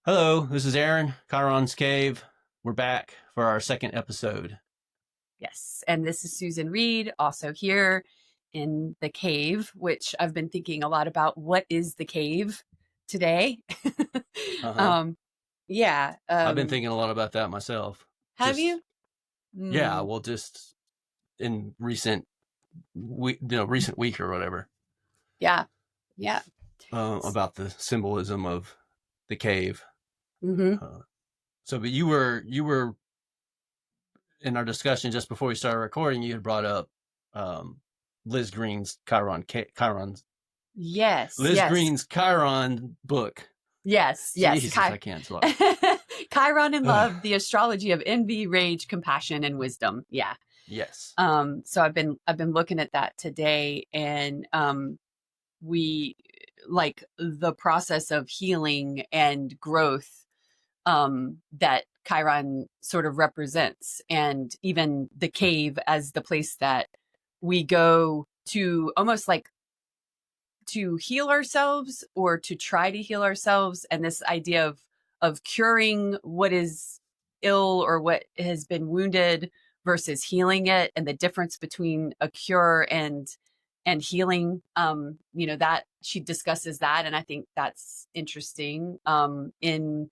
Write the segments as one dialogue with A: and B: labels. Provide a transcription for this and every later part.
A: Hello, this is Aaron, Chiron's Cave. We're back for our second episode.
B: Yes. And this is Susan Reed, also here in the cave, which I've been thinking a lot about what is the cave today.
A: Uh-huh.
B: um, yeah.
A: I've been thinking a lot about that myself.
B: Have you?
A: Yeah,
B: Mm,
A: well, just in recent week or whatever,
B: yeah. Yeah.
A: about the symbolism of the cave.
B: hmm
A: Uh, but you were in our discussion just before we started recording. You had brought up um, Liz Green's Chiron's
B: Yes.
A: Liz
B: Yes.
A: Green's Chiron book.
B: Yes. Yes.
A: Jesus, I can't talk.
B: Chiron in love, the astrology of envy, rage, compassion, and wisdom. Yeah.
A: Yes.
B: So I've been looking at that today, and we like the process of healing and growth that Chiron sort of represents, and even the cave as the place that we go to almost like to heal ourselves or to try to heal ourselves, and this idea of curing what is ill or what has been wounded versus healing it, and the difference between a cure and healing. That she discusses that, and I think that's interesting in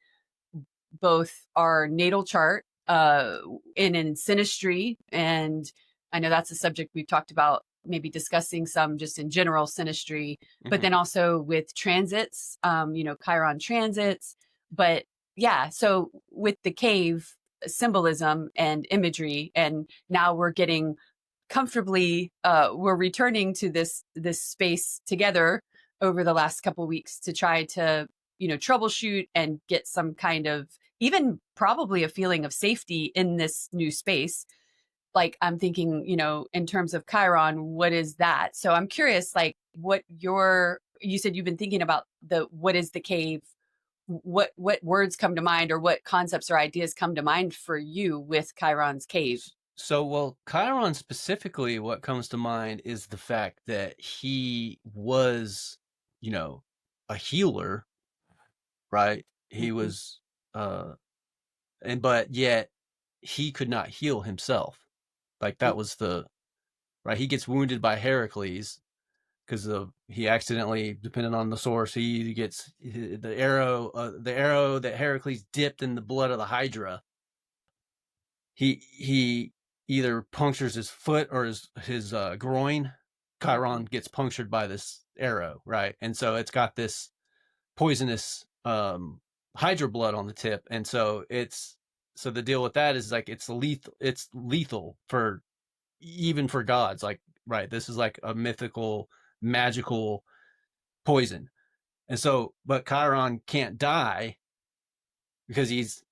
B: both our natal chart and in synastry. And I know that's a subject we've talked about, maybe discussing some just in general synastry, but
A: Mm-hmm.
B: then also with transits, Chiron transits. But yeah, so with the cave symbolism and imagery, and now we're getting comfortably, we're returning to this space together over the last couple of weeks to try to troubleshoot and get some kind of, even probably a feeling of safety in this new space. Like, I'm thinking, in terms of Chiron, what is that? So I'm curious, like, you said you've been thinking about what is the cave, what words come to mind, or what concepts or ideas come to mind for you with Chiron's cave?
A: Well, Chiron specifically, what comes to mind is the fact that he was, you know, a healer, right? He
B: Mhm.
A: was, uh, but yet he could not heal himself. Like that was right. He gets wounded by Heracles because he accidentally, depending on the source, he gets the arrow that Heracles dipped in the blood of the Hydra. He either punctures his foot or his groin. Chiron
B: Mhm.
A: gets punctured by this arrow, right? And so it's got this poisonous hydra blood on the tip, and so the deal with that is like it's lethal. It's lethal for even for gods. Like, right, this is like a mythical, magical poison, and so but Chiron can't die because he's.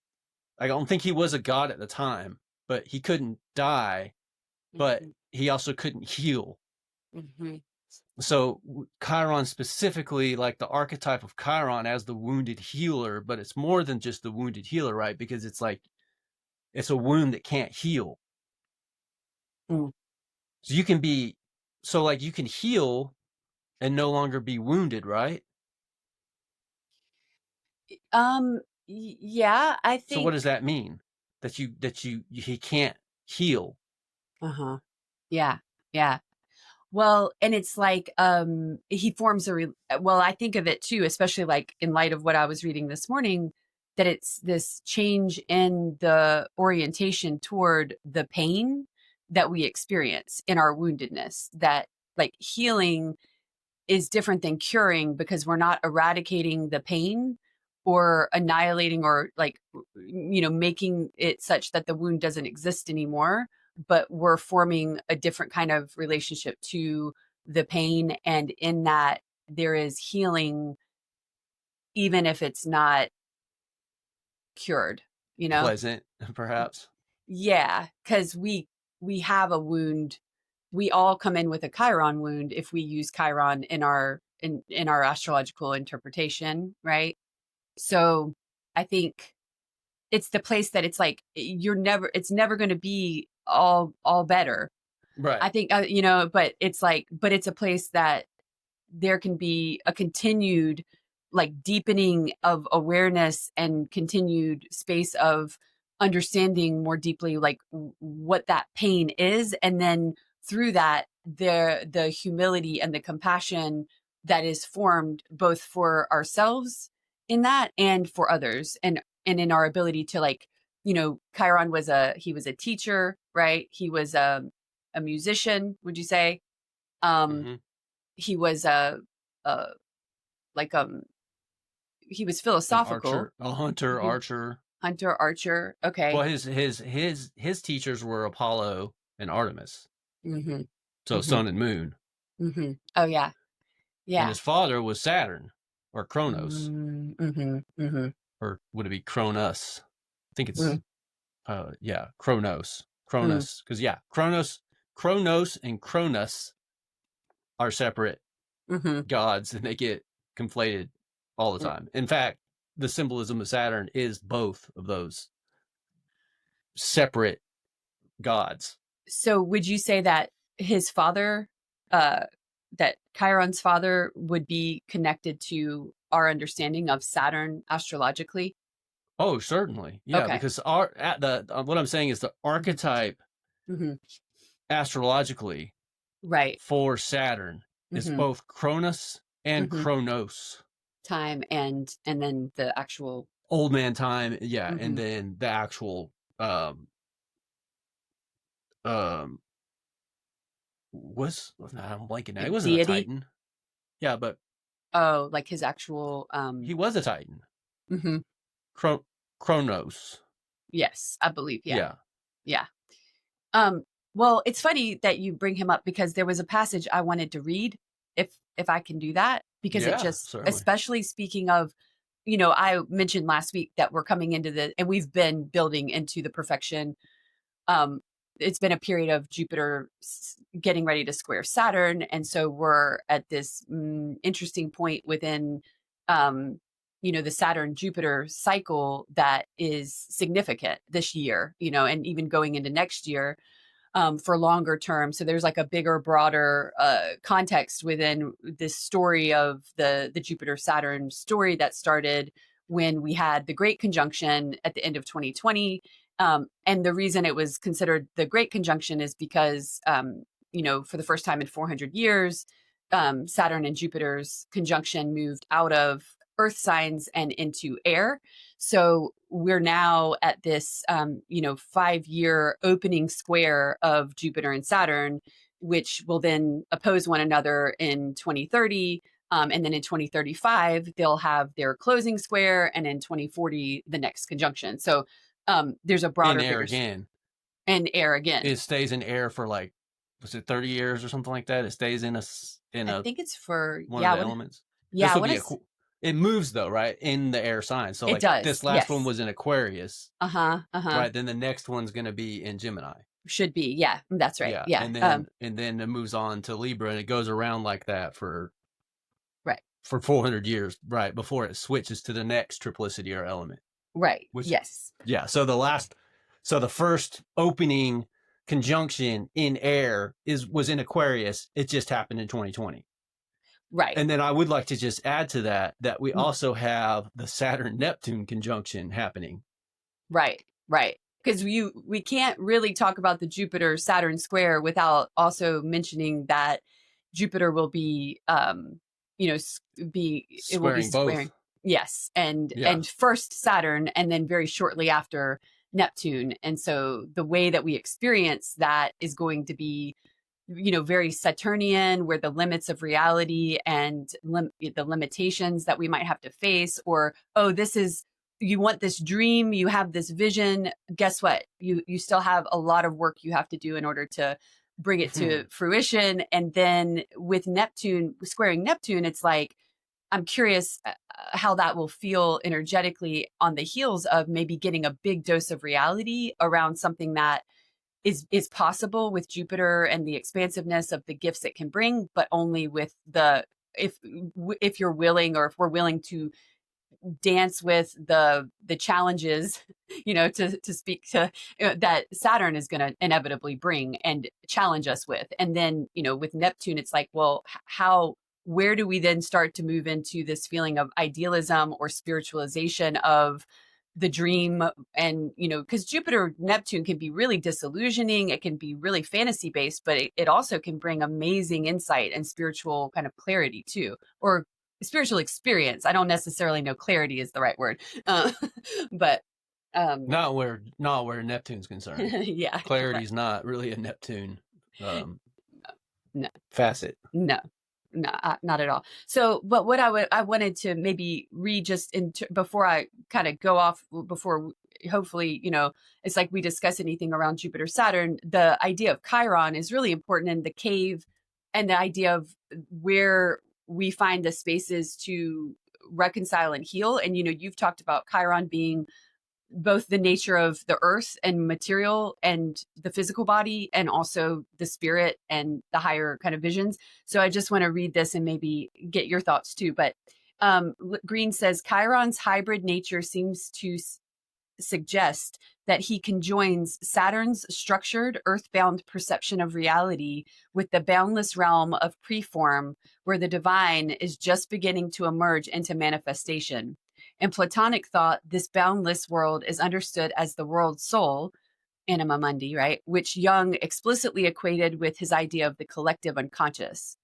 A: I don't think he was a god at the time, but he couldn't die, but
B: Mhm.
A: he also couldn't heal.
B: Mhm.
A: So Chiron specifically, like the archetype of Chiron as the wounded healer, but it's more than just the wounded healer, right? Because it's like it's a wound that can't heal.
B: Mm.
A: So you can be so like you can heal and no longer be wounded, right?
B: Yeah, I
A: So what
B: think.
A: does that mean? That you he can't heal.
B: Uh-huh. Yeah. Yeah. Well, and it's like he forms well, I think of it too, especially like in light of what I was reading this morning, that it's this change in the orientation toward the pain that we experience in our woundedness, that like healing is different than curing, because we're not eradicating the pain or annihilating or like making it such that the wound doesn't exist anymore, but we're forming a different kind of relationship to the pain, and in that there is healing even if it's not cured you know
A: Pleasant, perhaps.
B: Yeah, because we have a wound. We all come in with a Chiron wound if we use Chiron in our astrological interpretation, right? So I think it's the place that it's like it's never going to be all better. I
A: Right.
B: think but it's like, but it's a place that there can be a continued like deepening of awareness and continued space of understanding more deeply like what that pain is, and then through that the humility and the compassion that is formed both for ourselves in that and for others, and in our ability to like, Chiron was a teacher, right? He was a musician, would you say? um
A: Hmm.
B: he was a like he was
A: An
B: philosophical.
A: archer, a hunter,
B: Hmm.
A: archer.
B: Hunter, archer. Okay.
A: Well, his teachers were Apollo and Artemis,
B: Hmm.
A: so
B: Hmm.
A: sun and moon,
B: Hmm. Oh yeah.
A: and
B: Yeah.
A: his father was Saturn or Kronos,
B: Mm-hmm. Hmm.
A: or would it be Cronus? I think
B: Hmm.
A: it's yeah, Cronus, because yeah, Kronos and Cronus are separate
B: Hmm.
A: gods, and they get conflated all the time. In fact, the symbolism of Saturn is both of those separate gods.
B: So would you say that his father, uh, that Chiron's father would be connected to our understanding of Saturn astrologically?
A: Oh, certainly, yeah.
B: Okay.
A: Because our at the what I'm saying is the
B: Hmm.
A: archetype
B: Hmm.
A: astrologically
B: Right.
A: for Saturn is
B: Hmm.
A: both Cronus and
B: Hmm.
A: Kronos.
B: Time and then the actual.
A: Old man time, yeah, and
B: Hmm.
A: then the actual um um was I'm blanking now. He
B: Like
A: wasn't a
B: deity.
A: Titan. Yeah, but
B: Oh, like his actual.
A: he was a Titan.
B: Mhm.
A: Kronos.
B: Yes, I believe. Yeah.
A: Yeah.
B: Yeah. Um, well, it's funny that you bring him up because there was a passage I wanted to read, if I can do that, because it
A: Yeah,
B: just,
A: certainly.
B: especially speaking of, I mentioned last week that we're coming into and we've been building into the perfection. Um, it's been a period of Jupiter getting ready to square Saturn, and so we're at this interesting point within, um, the Saturn Jupiter cycle that is significant this year, and even going into next year, for longer term. So there's like a bigger, broader context within this story of the Jupiter Saturn story that started when we had the Great Conjunction at the end of 2020. And the reason it was considered the Great Conjunction is because, for the first time in 400 years, Saturn and Jupiter's conjunction moved out of earth signs and into air. So we're now at this, 5-year opening square of Jupiter and Saturn, which will then oppose one another in 2030. And then in 2035, they'll have their closing square, and in 2040, the next conjunction. So there's a
A: In
B: broader,
A: air
B: bigger,
A: again.
B: and air again.
A: It stays in air for like, was it 30 years or something like that? It stays in
B: I
A: a
B: think it's for,
A: one of
B: yeah,
A: the elements.
B: yeah,
A: This
B: I
A: will
B: want
A: be
B: to,
A: it moves though, right? In the air sign. So
B: it
A: like
B: does.
A: this last one
B: Yes.
A: was in Aquarius,
B: Uh-huh. Uh-huh.
A: right? Then the next one's going to be in Gemini.
B: Should be. Yeah, that's right.
A: Yeah,
B: Yeah.
A: and then it moves on to Libra, and it goes around like that
B: Right.
A: for 400 years, right, before it switches to the next triplicity or element.
B: Right.
A: Which,
B: Yes.
A: yeah, so the first opening conjunction in air was in Aquarius. It just happened in 2020.
B: Right.
A: And then I would like to just add to that we also have the Saturn Neptune conjunction happening.
B: Right, right. Because we can't really talk about the Jupiter Saturn square without also mentioning that Jupiter will be, it will be
A: Squaring
B: squaring.
A: both.
B: Yes,
A: Yeah.
B: and first Saturn, and then very shortly after Neptune. And so the way that we experience that is going to be, very Saturnian, where the limits of reality and the limitations that we might have to face, or, oh, this is, you want this dream, you have this vision. Guess what? You still have a lot of work you have to do in order to bring it to fruition. And then with Neptune squaring Neptune, it's like, I'm curious how that will feel energetically on the heels of maybe getting a big dose of reality around something that is possible with Jupiter and the expansiveness of the gifts it can bring, but only with if you're willing, or if we're willing to dance with the challenges, to speak to, that Saturn is going to inevitably bring and challenge us with. And then, with Neptune, it's like, well, how where do we then start to move into this feeling of idealism or spiritualization of the dream? And, because Jupiter, Neptune can be really disillusioning. It can be really fantasy based, but it also can bring amazing insight and spiritual kind of clarity too, or spiritual experience. I don't necessarily know clarity is the right word. Uh, but
A: Not where Neptune's concerned.
B: yeah,
A: Clarity's not really a Neptune
B: no,
A: facet.
B: no, not at all. So, but what I wanted to maybe read just before I kind of go off, before hopefully, it's like we discuss anything around Jupiter, Saturn, the idea of Chiron is really important in the cave, and the idea of where we find the spaces to reconcile and heal. And, you've talked about Chiron being both the nature of the earth and material and the physical body, and also the spirit and the higher kind of visions. So I just want to read this and maybe get your thoughts too. But Green says Chiron's hybrid nature seems to suggest that he conjoins Saturn's structured, earthbound perception of reality with the boundless realm of preform, where the divine is just beginning to emerge into manifestation. In Platonic thought, this boundless world is understood as the world soul, anima mundi, right? Which Jung explicitly equated with his idea of the collective unconscious.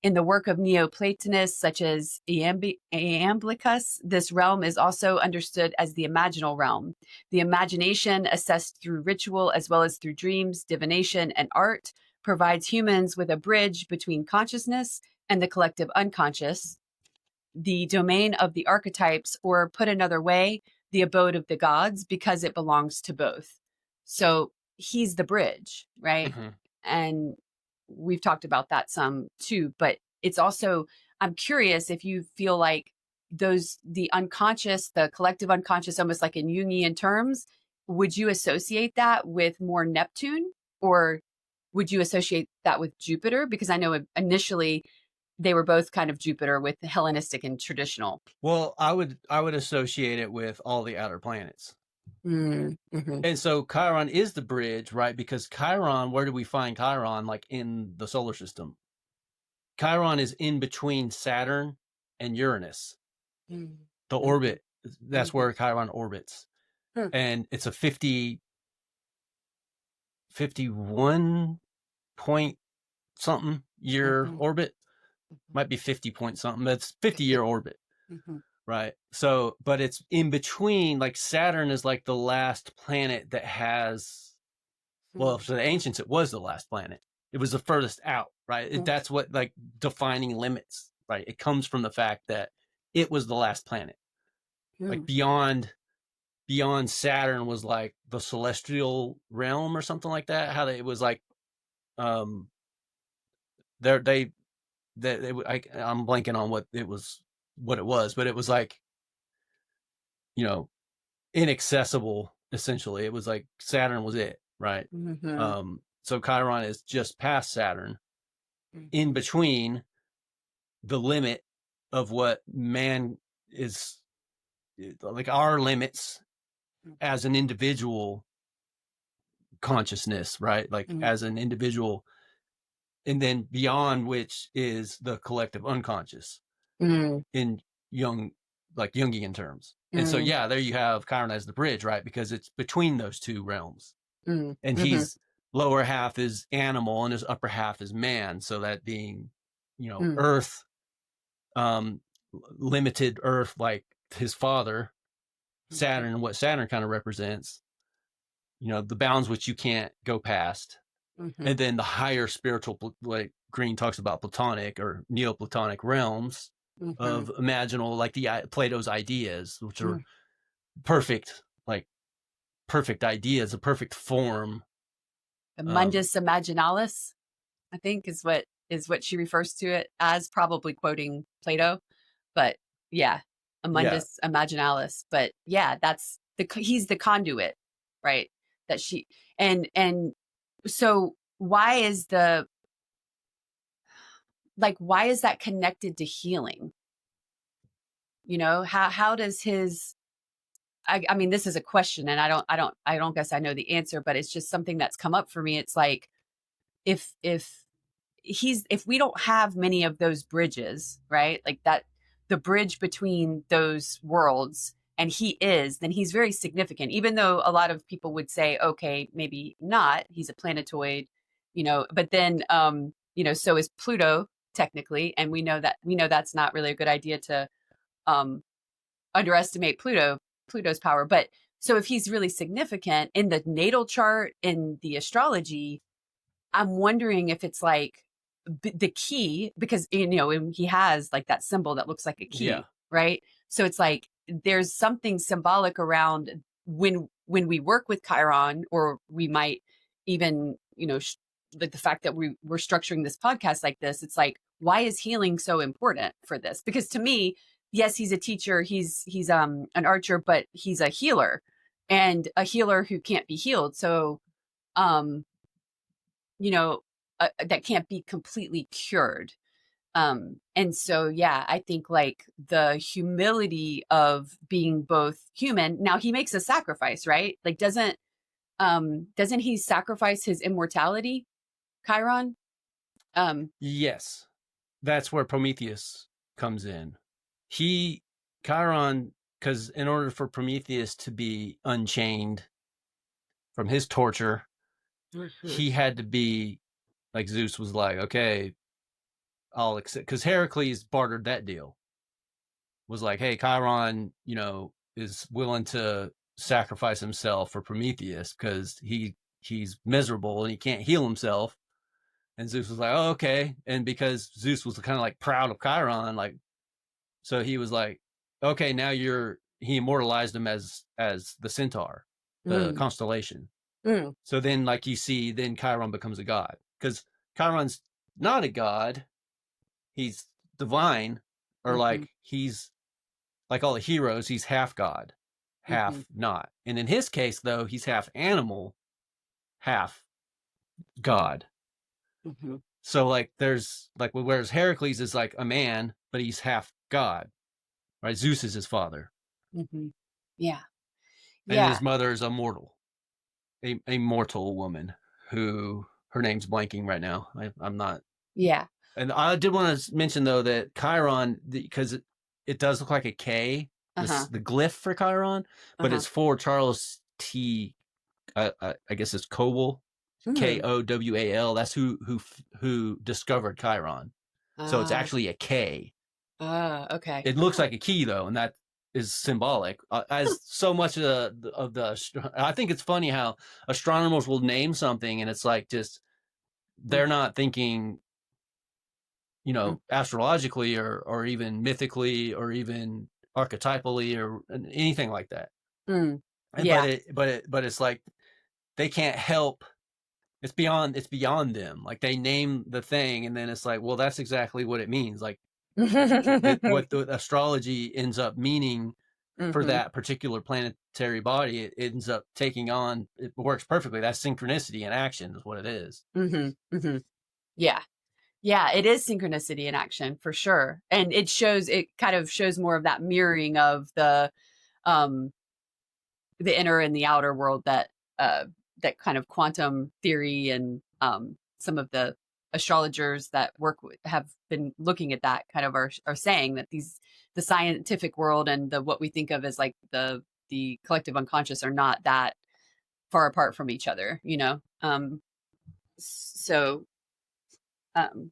B: In the work of Neoplatonists such as Iamblichus, this realm is also understood as the imaginal realm. The imagination, assessed through ritual as well as through dreams, divination, and art, provides humans with a bridge between consciousness and the collective unconscious, the domain of the archetypes, or put another way, the abode of the gods, because it belongs to both. So he's the bridge, right?
A: Mm-hmm.
B: And we've talked about that some too, but it's also, I'm curious if you feel like the unconscious, the collective unconscious, almost like in Jungian terms, would you associate that with more Neptune, or would you associate that with Jupiter? Because I know initially they were both kind of Jupiter with the Hellenistic and traditional.
A: Well, I would associate it with all the outer planets.
B: Mm-hmm.
A: And so Chiron is the bridge, right? Because Chiron, where do we find Chiron? Like in the solar system. Chiron is in between Saturn and Uranus.
B: Mm-hmm.
A: The orbit, that's
B: Mm-hmm.
A: where Chiron orbits.
B: Hmm.
A: And it's a 51 point something year
B: Mm-hmm.
A: orbit. Might be 50 point something. That's 50-year orbit.
B: Mm-hmm.
A: Right. So, but it's in between, like Saturn is like the last planet that has, well, for the ancients, it was the last planet. It was the furthest out, right? That's what like defining limits, right? It comes from the fact that it was the last planet. Like beyond Saturn was like the celestial realm or something like that. How it was like, I'm blanking on what it was, but it was like, inaccessible. Essentially, it was like Saturn was it, right?
B: Mm-hmm.
A: So Chiron is just past Saturn, in
B: Mm-hmm.
A: between the limit of what man is, like our limits as an individual consciousness, right? Like as an individual, and then beyond which is the collective unconscious
B: Mm-hmm.
A: in Jungian terms. And so, yeah, there you have Chiron as the bridge, right? Because it's between those two realms. And
B: Mm-hmm.
A: he's lower half is animal and his upper half is man. So that being, earth, limited earth, like his father, Saturn, and what Saturn kind of represents, the bounds which you can't go past.
B: Mm-hmm.
A: And then the higher spiritual, like Green talks about Platonic or Neoplatonic realms of imaginal, like the Plato's ideas, which are perfect, like perfect ideas, a perfect form.
B: The mundus imaginalis, I think, is what she refers to it as, probably quoting Plato. But yeah, a
A: Yeah.
B: mundus imaginalis. But yeah, he's the conduit, right? That she and so why is why is that connected to healing? How does his I mean, this is a question, and I don't guess I know the answer, but it's just something that's come up for me. It's like if if we don't have many of those bridges, right? Like that, the bridge between those worlds, and then he's very significant, even though a lot of people would say, okay, maybe not, he's a planetoid, but then, so is Pluto technically. And we know that's not really a good idea to, um, underestimate Pluto's power. But so if he's really significant in the natal chart, in the astrology, I'm wondering if it's like the key, because he has like that symbol that looks like a key,
A: Yeah.
B: right? So it's like there's something symbolic around when we work with Chiron, or we might even, like the fact that we're structuring this podcast like this. It's like, why is healing so important for this? Because to me, yes, he's a teacher, he's an archer, but he's a healer, and a healer who can't be healed. So um you know, that can't be completely cured. And so, yeah, I think like the humility of being both human. Now he makes a sacrifice, right? Like, doesn't he sacrifice his immortality, Chiron? Um,
A: Yes. That's where Prometheus comes in. Chiron, because in order for Prometheus to be unchained from his torture, he had to be like Zeus was like, okay, I'll accept, because Heracles bartered that deal. Was like, hey, Chiron, is willing to sacrifice himself for Prometheus because he's miserable and he can't heal himself. And Zeus was like, oh, okay. And because Zeus was kind of like proud of Chiron, like, so he was like, okay, now he immortalized him as the centaur, the
B: mm,
A: constellation.
B: mm,
A: So then, like you see, then Chiron becomes a god, because Chiron's not a god. He's divine, or
B: mm-hmm,
A: like he's like all the heroes. He's half god,
B: mm-hmm,
A: half not. And in his case, though, he's half animal, half god.
B: mm-hmm,
A: So like there's like, whereas Heracles is like a man, but he's half god, right? Zeus is his father,
B: mm-hmm. Yeah,
A: and
B: yeah,
A: his mother is a mortal, a mortal woman who her name's blanking right now. I'm not.
B: yeah.
A: And I did want to mention though that Chiron, because it does look like a K,
B: Uh-huh.
A: the glyph for Chiron, but
B: Uh-huh.
A: it's for Charles T. I guess it's Kowal,
B: Mm.
A: Kowal. That's who discovered Chiron. So it's
B: Ah,
A: actually a K.
B: okay.
A: It looks
B: Huh.
A: like a key though, and that is symbolic. As so much of the, I think it's funny how astronomers will name something, and it's like just
B: Mm,
A: they're not thinking,
B: mm,
A: astrologically or even mythically or even archetypally or anything like that.
B: mm.
A: And
B: Yeah.
A: but it's like they can't help. It's beyond them. Like they name the thing, and then it's like, well, that's exactly what it means. Like what the astrology ends up meaning for
B: Hmm.
A: that particular planetary body, it ends up taking on. It works perfectly. That's synchronicity in action, is what it is.
B: Hmm. Hmm. Yeah. Yeah, it is synchronicity in action for sure. And it kind of shows more of that mirroring of um the inner and the outer world, that kind of quantum theory, and some of the astrologers that have been looking at that kind of are saying that the scientific world and the what we think of as like the collective unconscious are not that far apart from each other, so um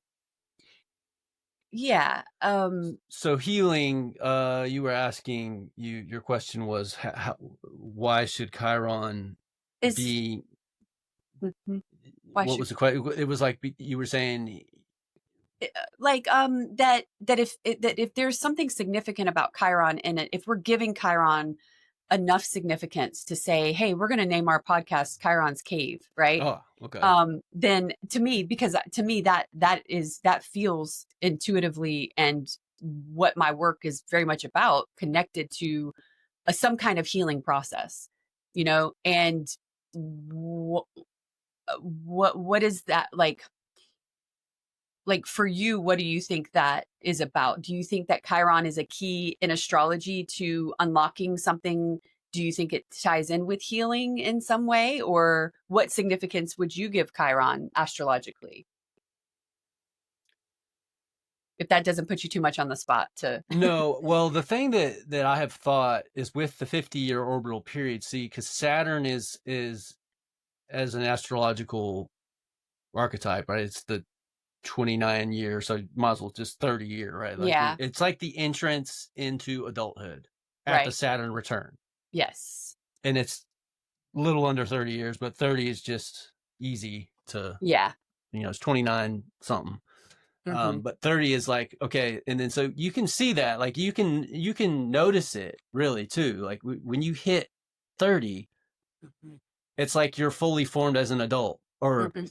B: yeah.
A: So healing, you were asking, your question was, why should Chiron
B: Is
A: be,
B: mhm. Why
A: what
B: should
A: was the question? It was like you were saying.
B: like that if there's something significant about Chiron in it, if we're giving Chiron enough significance to say, hey, we're going to name our podcast Chiron's Cave, right?
A: Oh, okay.
B: Then to me, because to me that feels intuitively, and what my work is very much about, connected to some kind of healing process, and wh- what is that like for you? What do you think that is about? Do you think that Chiron is a key in astrology to unlocking something? Do you think it ties in with healing in some way, or what significance would you give Chiron astrologically? if that doesn't put you too much on the spot to.
A: No, well, the thing that I have thought is with the 50-year orbital period, see, because Saturn is as an astrological archetype, right? It's the 29 year, so you might as well just 30 year, right? Like
B: Yeah.
A: it's like the entrance into adulthood at the
B: Right.
A: Saturn return.
B: Yes.
A: And it's a little under 30 years, but 30 is just easy to,
B: Yeah.
A: it's 29 something.
B: Mm-hmm.
A: But 30 is like, okay. And then, so you can see that, like you can notice it really too. Like when you hit 30,
B: Mm-hmm.
A: it's like you're fully formed as an adult, or,
B: Mm-hmm.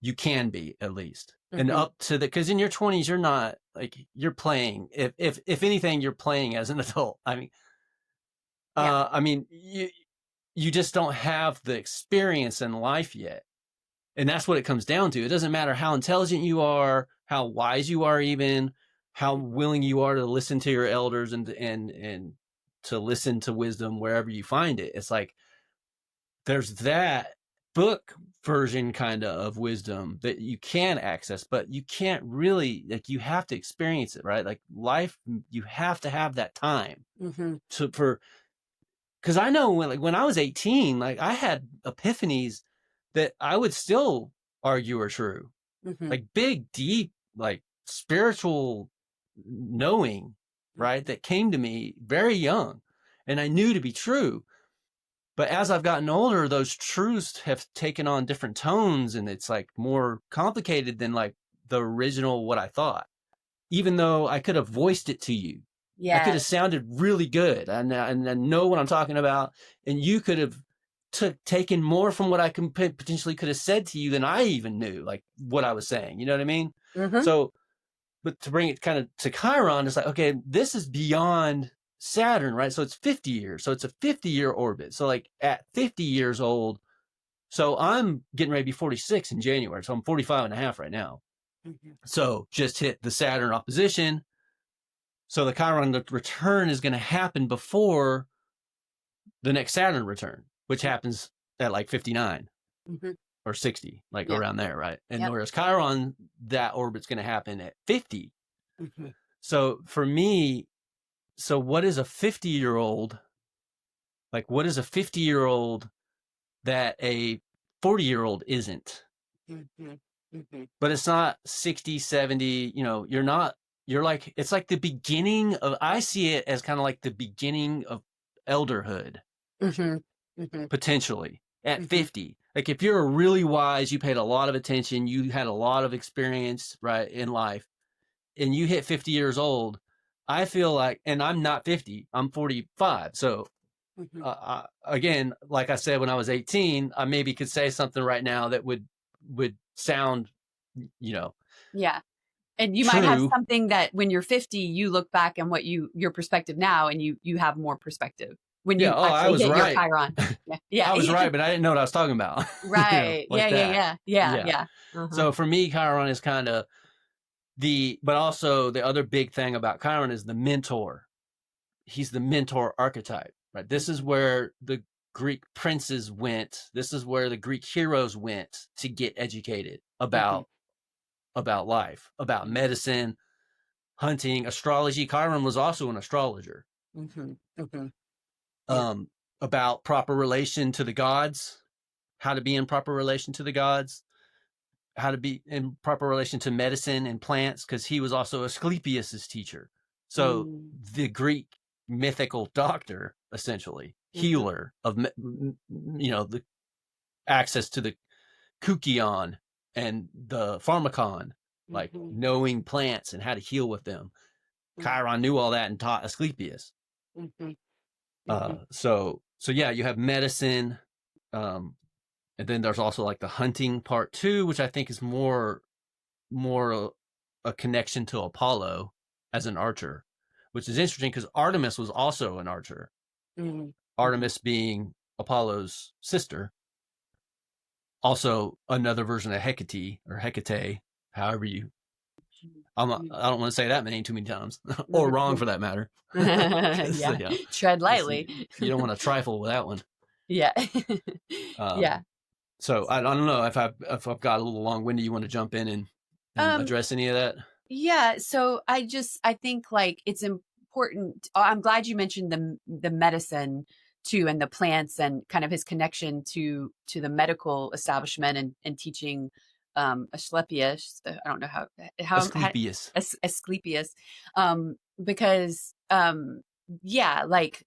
A: You can be at least. And
B: Mm-hmm.
A: up to because in your 20s, you're not like, you're playing. If anything, you're playing as an adult.
B: Yeah.
A: I mean, you just don't have the experience in life yet. And that's what it comes down to. It doesn't matter how intelligent you are, how wise you are, even how willing you are to listen to your elders and to listen to wisdom wherever you find it. It's like there's that book version kind of wisdom that you can access, but you can't really, like, you have to experience it, right? Like life, you have to have that time
B: Mm-hmm.
A: because I know when I was 18, like I had epiphanies that I would still argue are true,
B: Mm-hmm.
A: like big, deep, like spiritual knowing, right? That came to me very young and I knew to be true. But as I've gotten older, those truths have taken on different tones and it's like more complicated than like the original, what I thought, even though I could have voiced it to you. I could have
B: Yes.
A: sounded really good and I know what I'm talking about. And you could have taken more from what I potentially could have said to you than I even knew, like what I was saying. You know what I mean?
B: Mm-hmm.
A: So, but to bring it kind of to Chiron, it's like, okay, this is beyond Saturn, right? So it's 50 years. So it's a 50-year orbit. So like at 50 years old, so I'm getting ready to be 46 in January. So I'm 45 and a half right now.
B: Mm-hmm.
A: So just hit the Saturn opposition. So the Chiron return is going to happen before the next Saturn return, which happens at like 59
B: Mm-hmm.
A: or 60, like
B: Yeah.
A: around there, right? And
B: Yep.
A: whereas Chiron, that orbit's going to happen at 50.
B: Mm-hmm.
A: So for me, so what is a 50-year-old? Like, what is a 50-year-old that a 40-year-old isn't?
B: Mm-hmm. Mm-hmm.
A: But it's not 60, 70, you're like, it's like the beginning of, I see it as kind of like the beginning of elderhood.
B: Mm-hmm. Mm-hmm.
A: Potentially at
B: Mm-hmm.
A: 50. Like if you're really wise, you paid a lot of attention, you had a lot of experience, right, in life, and you hit 50 years old, I feel like, and I'm not 50, I'm 45. So
B: Mm-hmm.
A: again, like I said, when I was 18, I maybe could say something right now that would sound,
B: Yeah. And you might have
A: true.
B: something that when you're 50, you look back and your perspective now, and you have more perspective when
A: Yeah.
B: you
A: Oh, I
B: actually
A: was
B: hit your
A: right.
B: Chiron. Yeah. Yeah.
A: I was right, but I didn't know what I was talking about.
B: Right.
A: Like
B: Yeah. Yeah.
A: that.
B: Yeah. Yeah.
A: Yeah.
B: Yeah. Uh-huh.
A: So for me, Chiron is kind of but also the other big thing about Chiron is the mentor. He's the mentor archetype, right? This is where the Greek princes went. This is where the Greek heroes went to get educated
B: Mm-hmm.
A: about life, about medicine, hunting, astrology. Chiron was also an astrologer.
B: Mm-hmm. Mm-hmm. Yeah.
A: Um, about proper relation to the gods, how to be in proper relation to the gods, how to be in proper relation to medicine and plants, because he was also Asclepius's teacher. So
B: Mm-hmm.
A: the Greek mythical doctor, essentially
B: Mm-hmm.
A: healer of, the access to the kukion and the pharmacon, like
B: Mm-hmm.
A: knowing plants and how to heal with them. Chiron knew all that and taught Asclepius.
B: Mm-hmm. Mm-hmm.
A: So yeah, you have medicine, and then there's also like the hunting part too, which I think is more a connection to Apollo as an archer, which is interesting because Artemis was also an archer.
B: Mm-hmm.
A: Artemis being Apollo's sister, also another version of Hecate or Hecate, however you. I don't want to say that too many times, or wrong for that matter.
B: Yeah.
A: Yeah,
B: Tread lightly.
A: you don't want to trifle with that one.
B: Yeah.
A: Um,
B: Yeah.
A: So I don't know if I've got a little long winded. You want to jump in and address any of that?
B: Yeah, so I think like it's important. I'm glad you mentioned the medicine too, and the plants, and kind of his connection to the medical establishment, and teaching Asclepius. I don't know how
A: Asclepius.
B: Asclepius, because yeah, like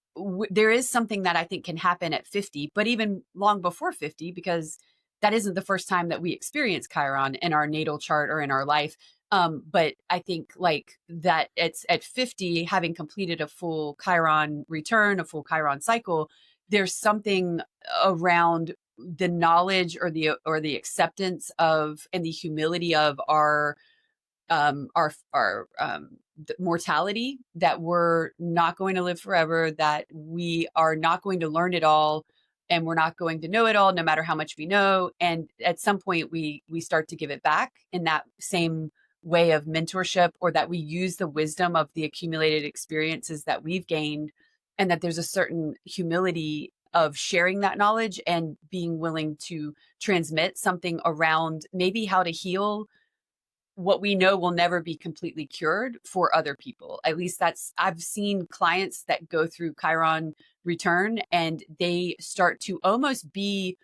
B: there is something that I think can happen at 50, but even long before 50, because that isn't the first time that we experience Chiron in our natal chart or in our life. But I think like that it's at 50, having completed a full Chiron return, a full Chiron cycle, there's something around the knowledge or the acceptance of, and the humility of our mortality, that we're not going to live forever, that we are not going to learn it all, and we're not going to know it all, no matter how much we know. And at some point we start to give it back in that same way of mentorship, or that we use the wisdom of the accumulated experiences that we've gained, and that there's a certain humility of sharing that knowledge and being willing to transmit something around maybe how to heal what we know will never be completely cured for other people. At least that's, I've seen clients that go through Chiron return, and they start to almost be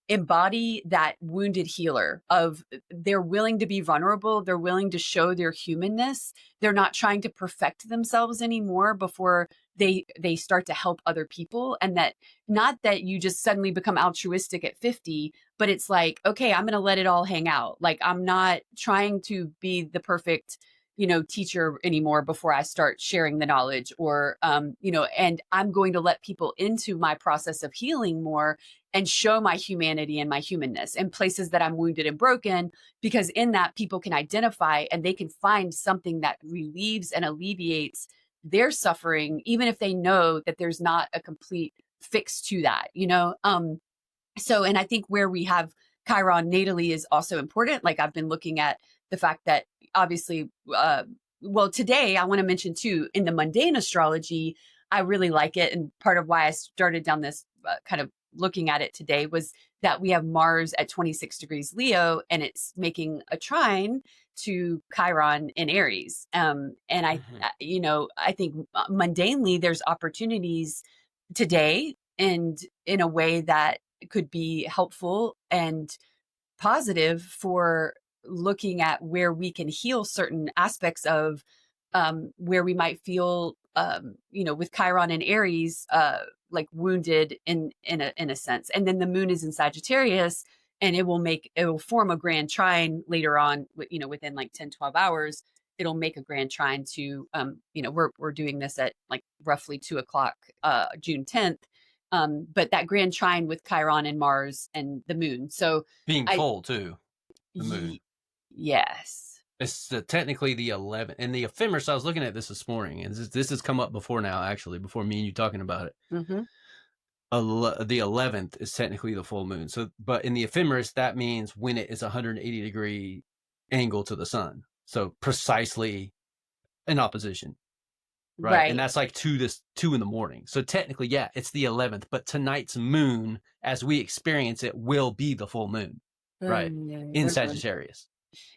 B: embody that wounded healer of, they're willing to be vulnerable, they're willing to show their humanness, they're not trying to perfect themselves anymore before they start to help other people. And that, not that you just suddenly become altruistic at 50, but it's like, okay, I'm going to let it all hang out. Like, I'm not trying to be the perfect, teacher anymore before I start sharing the knowledge, or and I'm going to let people into my process of healing more, and show my humanity and my humanness in places that I'm wounded and broken, because in that people can identify, and they can find something that relieves and alleviates their suffering, even if they know that there's not a complete fix to that. So, and I think where we have Chiron natally is also important. Like, I've been looking at the fact that obviously, well, today I want to mention too, in the mundane astrology, I really like it. And part of why I started down this kind of looking at it today was that we have Mars at 26 degrees Leo, and it's making a trine to Chiron in Aries. And
A: Mhm.
B: I think mundanely, there's opportunities today, and in a way that could be helpful and positive for looking at where we can heal certain aspects of where we might feel with Chiron and Aries like wounded in a sense. And then the moon is in Sagittarius, and it will form a grand trine later on, within like 10-12 hours. It'll make a grand trine to we're doing this at like roughly 2 o'clock June 10th. But that grand trine with Chiron and Mars and the moon. So
A: Being
B: I
A: full too, the moon.
B: Ye yes.
A: It's technically the 11th. And the ephemeris, I was looking at this morning, and this has come up before now, actually, before me and you talking about it.
B: Mhm.
A: The 11th is technically the full moon. So, but in the ephemeris, that means when it is 180-degree angle to the sun. So precisely in opposition, right? And
B: Right.
A: that's like 2 in the morning. So technically, yeah, it's the 11th, but tonight's moon, as we experience it, will be the full moon, right? In Sagittarius.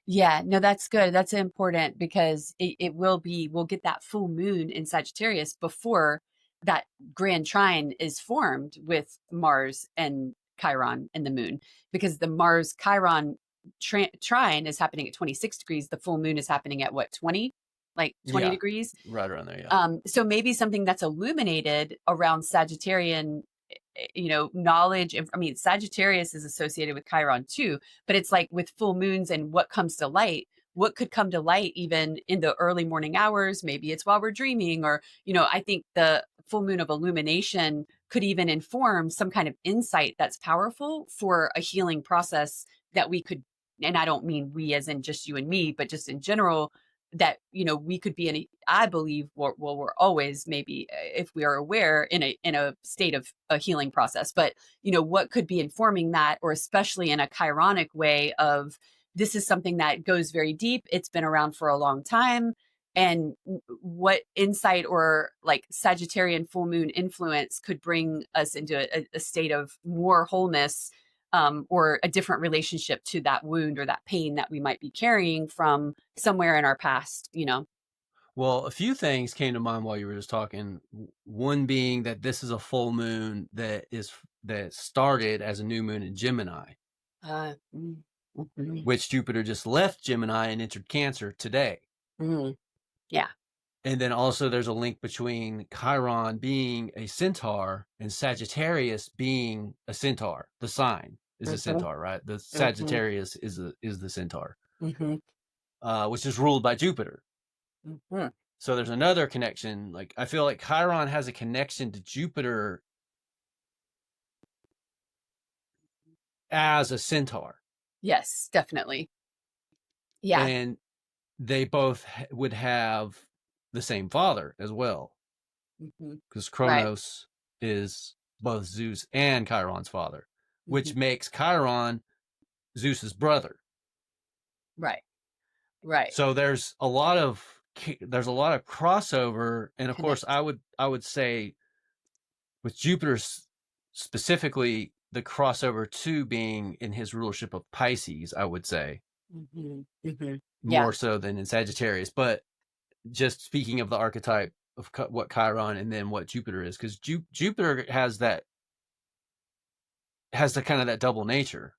B: Yeah, no, that's good. That's important, because we'll get that full moon in Sagittarius before that grand trine is formed with Mars and Chiron and the moon, because the Mars Chiron trine is happening at 26 degrees. The full moon is happening at what, 20? Like 20
A: Yeah,
B: degrees?
A: right around there. Yeah.
B: So maybe something that's illuminated around Sagittarian, knowledge. And I mean, Sagittarius is associated with Chiron too, but it's like with full moons and what comes to light. What could come to light even in the early morning hours? Maybe it's while we're dreaming, or, I think the full moon of illumination could even inform some kind of insight that's powerful for a healing process that we could, and I don't mean we as in just you and me, but just in general, that we could be in I believe, we're always, maybe if we are aware, in a state of a healing process. But what could be informing that, or especially in a chironic way of, this is something that goes very deep, it's been around for a long time, and what insight or like Sagittarian full moon influence could bring us into a state of more wholeness, or a different relationship to that wound or that pain that we might be carrying from somewhere in our past, you know.
A: Well, a few things came to mind while you were just talking. One being that this is a full moon that started as a new moon in Gemini,
B: Mhm.
A: which Jupiter just left Gemini and entered Cancer today.
B: Mhm. Yeah.
A: And then also there's a link between Chiron being a centaur and Sagittarius being a centaur. The sign is a
B: Mhm.
A: centaur, right? The
B: Mhm.
A: Sagittarius is the centaur,
B: Mhm.
A: which is ruled by Jupiter.
B: Mhm.
A: So there's another connection. Like I feel like Chiron has a connection to Jupiter as a centaur,
B: Yes, definitely. Yeah.
A: and they both would have the same father as well,
B: Mhm.
A: because
B: Right.
A: Kronos is both Zeus and Chiron's father, which
B: Mhm.
A: makes Chiron Zeus's brother.
B: Right. Right.
A: So there's a lot of crossover, and of course
B: Connect.
A: I would say with Jupiter specifically the crossover to being in his rulership of Pisces, I would say
B: Mhm. Mhm. Yeah.
A: more so than in Sagittarius. But just speaking of the archetype of what Chiron and then what Jupiter is, because Jupiter has the kind of that double nature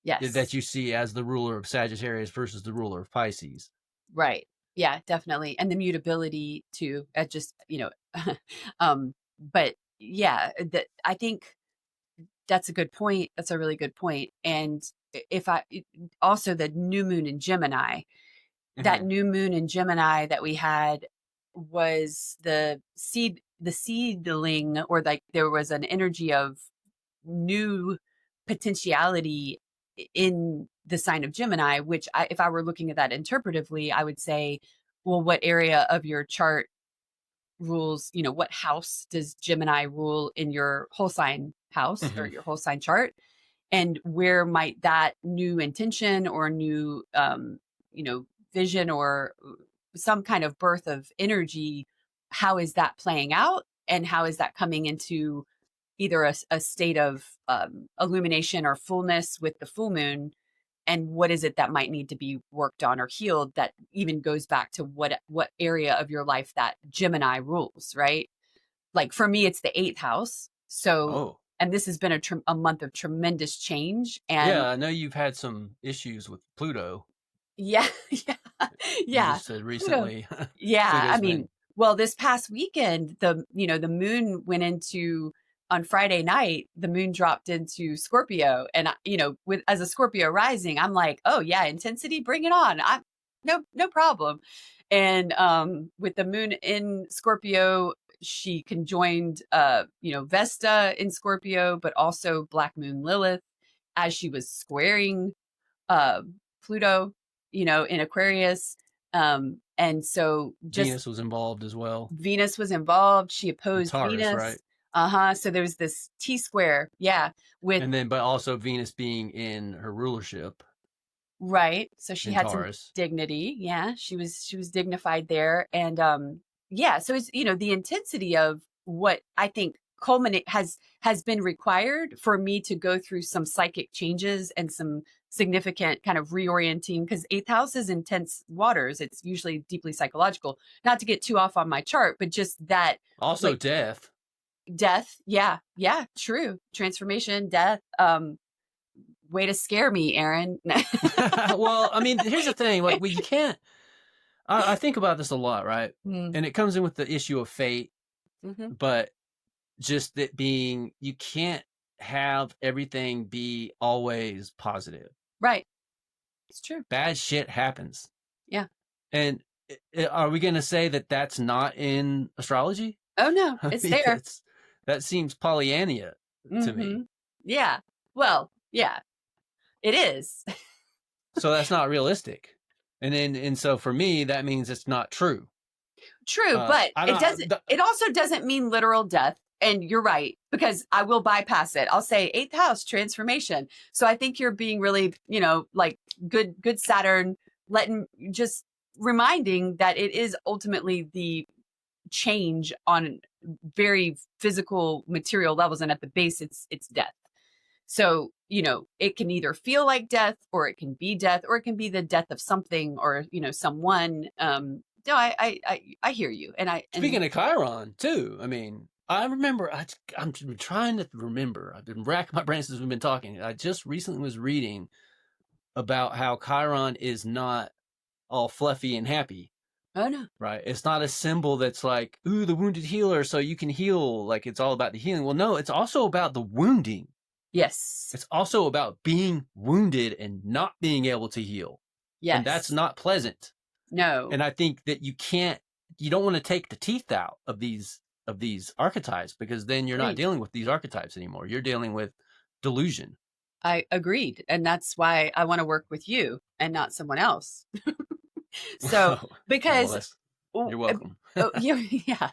A: that
B: Yes.
A: you see as the ruler of Sagittarius versus the ruler of Pisces.
B: Right. Yeah, definitely. And the mutability too. Just, um, but yeah, that I think that's a good point. That's a really good point. And if I also the new moon in Gemini, that
A: Mm-hmm.
B: new moon in Gemini that we had was the seedling, or like there was an energy of new potentiality in the sign of Gemini, which if I were looking at that interpretively, I would say, well, what area of your chart rules, what house does Gemini rule in your whole sign house or
A: Mm-hmm.
B: your whole sign chart? And where might that new intention or new, vision or some kind of birth of energy, how is that playing out? And how is that coming into either a state of illumination or fullness with the full moon, and what is it that might need to be worked on or healed, that even goes back to what area of your life that Gemini rules, right? Like for me it's the eighth house, so,
A: Oh,
B: and this has been a month of tremendous change. And
A: yeah, I know you've had some issues with Pluto.
B: yeah, yeah,
A: You
B: yeah.
A: just said
B: Pluto.
A: recently.
B: Yeah, I
A: Pluto's
B: mean,
A: been.
B: well, this past weekend, the moon went into, on Friday night, the moon dropped into Scorpio, and with as a Scorpio rising, I'm like, oh yeah, intensity, bring it on. I'm no problem. And with the moon in Scorpio, she conjoined Vesta in Scorpio, but also Black Moon Lilith as she was squaring uh, Pluto, in Aquarius. And so just
A: Venus was involved as well.
B: Venus was involved. She
A: In
B: opposed
A: Taurus,
B: Venus.
A: right?
B: Uh-huh. So there was this T square. Yeah. With,
A: And then, but also Venus being in her rulership
B: right. So she
A: in
B: had some
A: Taurus.
B: dignity. Yeah. She was dignified there. And yeah, so it's, the intensity of what I think culminate has been required for me to go through some psychic changes and some significant kind of reorienting, because eighth house is intense waters. It's usually deeply psychological. Not to get too off on my chart, but just that,
A: Also,
B: like,
A: death.
B: death. Yeah, yeah, true. Transformation, death. Way to scare me, Aaron.
A: Well, I mean, here's the thing. Like, you can't. I think about this a lot, right?
B: Mm,
A: And it comes in with the issue of fate,
B: mhm.
A: but just that being, you can't have everything be always positive.
B: Right. It's true.
A: Bad shit happens.
B: Yeah.
A: And are we going to say that that's not in astrology?
B: Oh no,
A: I
B: it's
A: mean,
B: there.
A: that seems Pollyannia to me.
B: Hmm. Yeah. Well, yeah, it is.
A: So that's not realistic. And so for me, that means it's not true.
B: True, but
A: I
B: it
A: don't.
B: doesn't. It also doesn't mean literal death. And you're right, because I will bypass it. I'll say eighth house transformation. So I think you're being really, like good Saturn, letting, just reminding that it is ultimately the change on very physical material levels, and at the base it's death. So, it can either feel like death, or it can be death, or it can be the death of something, or, someone. No, I hear you. And
A: Speaking of Chiron, too, I mean, I remember, I'm trying to remember. I've been racking my brain since we've been talking. I just recently was reading about how Chiron is not all fluffy and happy,
B: oh no.
A: right? It's not a symbol that's like, ooh, the wounded healer, so you can heal. Like, it's all about the healing. Well, no, it's also about the wounding.
B: Yes.
A: It's also about being wounded and not being able to heal. And that's
B: Yes.
A: not pleasant.
B: No.
A: And I think that you don't want to take the teeth out of these archetypes, because then you're not
B: Agreed.
A: dealing with these archetypes anymore. You're dealing with delusion.
B: I agreed. And that's why I want to work with you and not someone else. So,
A: Well,
B: because
A: you're welcome.
B: yeah.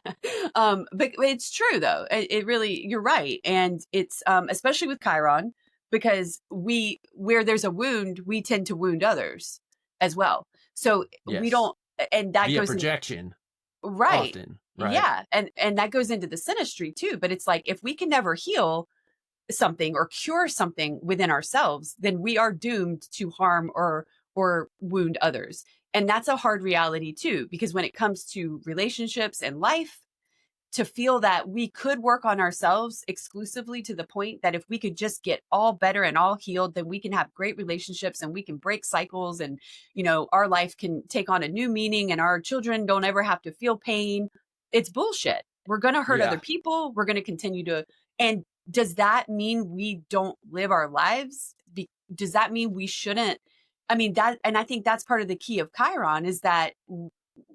B: But it's true though. It really, you're right. And it's, especially with Chiron, because where there's a wound, we tend to wound others as well. So we
A: Yes.
B: don't, and that
A: Via
B: goes
A: projection.
B: right.
A: Often, right?
B: Yeah. And that goes into the synastry too. But it's like, if we can never heal something or cure something within ourselves, then we are doomed to harm or wound others. And that's a hard reality too, because when it comes to relationships and life, to feel that we could work on ourselves exclusively to the point that if we could just get all better and all healed, then we can have great relationships and we can break cycles, and our life can take on a new meaning and our children don't ever have to feel pain. It's bullshit. We're going to hurt other
A: Yeah.
B: people. We're going to continue to. And does that mean we don't live our lives? Does that mean we shouldn't? I mean, and I think that's part of the key of Chiron, is that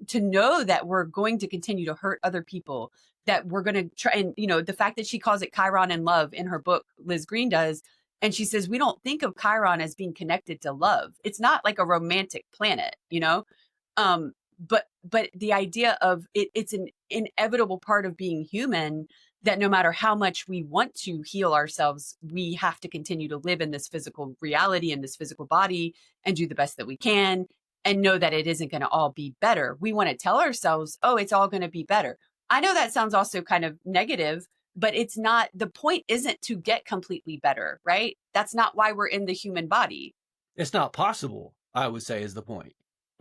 B: to know that we're going to continue to hurt other people, that we're going to try. And, the fact that she calls it Chiron and love in her book, Liz Green does. And she says, we don't think of Chiron as being connected to love. It's not like a romantic planet, but the idea of it's an inevitable part of being human, that no matter how much we want to heal ourselves, we have to continue to live in this physical reality, in this physical body, and do the best that we can, and know that it isn't going to all be better. We want to tell ourselves, oh, it's all going to be better. I know that sounds also kind of negative, but it's not. The point isn't to get completely better, right? That's not why we're in the human body.
A: It's not possible, I would say, is the point,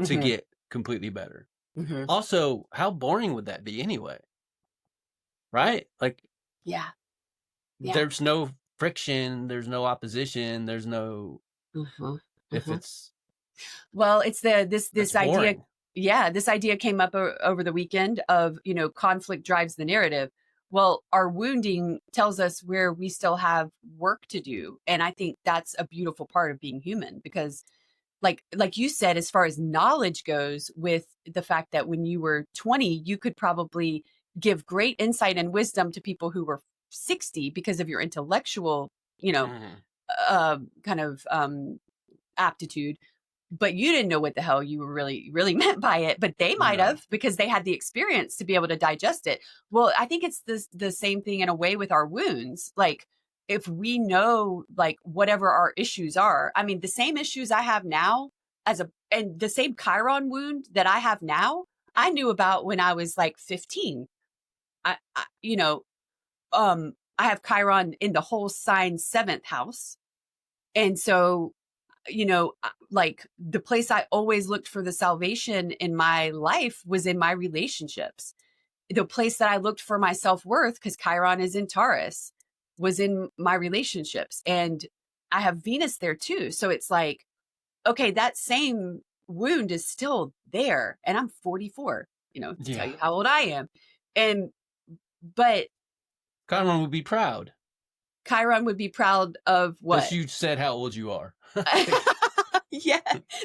A: to
B: Mm-hmm.
A: get completely better.
B: Mm-hmm.
A: Also, how boring would that be anyway? Right? Like,
B: Yeah.
A: there's no friction, there's no opposition, there's no,
B: Mm-hmm.
A: if
B: Mm-hmm.
A: it's,
B: Well, it's this idea.
A: boring.
B: Yeah, this idea came up over the weekend of, conflict drives the narrative. Well, our wounding tells us where we still have work to do. And I think that's a beautiful part of being human, because like you said, as far as knowledge goes, with the fact that when you were 20, you could probably give great insight and wisdom to people who were 60 because of your intellectual, kind of aptitude. But you didn't know what the hell you were really meant by it, but they might
A: No.
B: have, because they had the experience to be able to digest it. Well, I think it's the same thing in a way with our wounds. Like, if we know, like, whatever our issues are, I mean, the same issues I have now and the same Chiron wound that I have now, I knew about when I was like 15. I I have Chiron in the whole sign 7th house. And so, like, the place I always looked for the salvation in my life was in my relationships. The place that I looked for my self-worth, because Chiron is in Taurus, was in my relationships. And I have Venus there too. So it's like, okay, that same wound is still there. And I'm 44, to tell you how old I am. But
A: Chiron would be proud.
B: Chiron would be proud of what?
A: Because you said how old you are.
B: Yeah,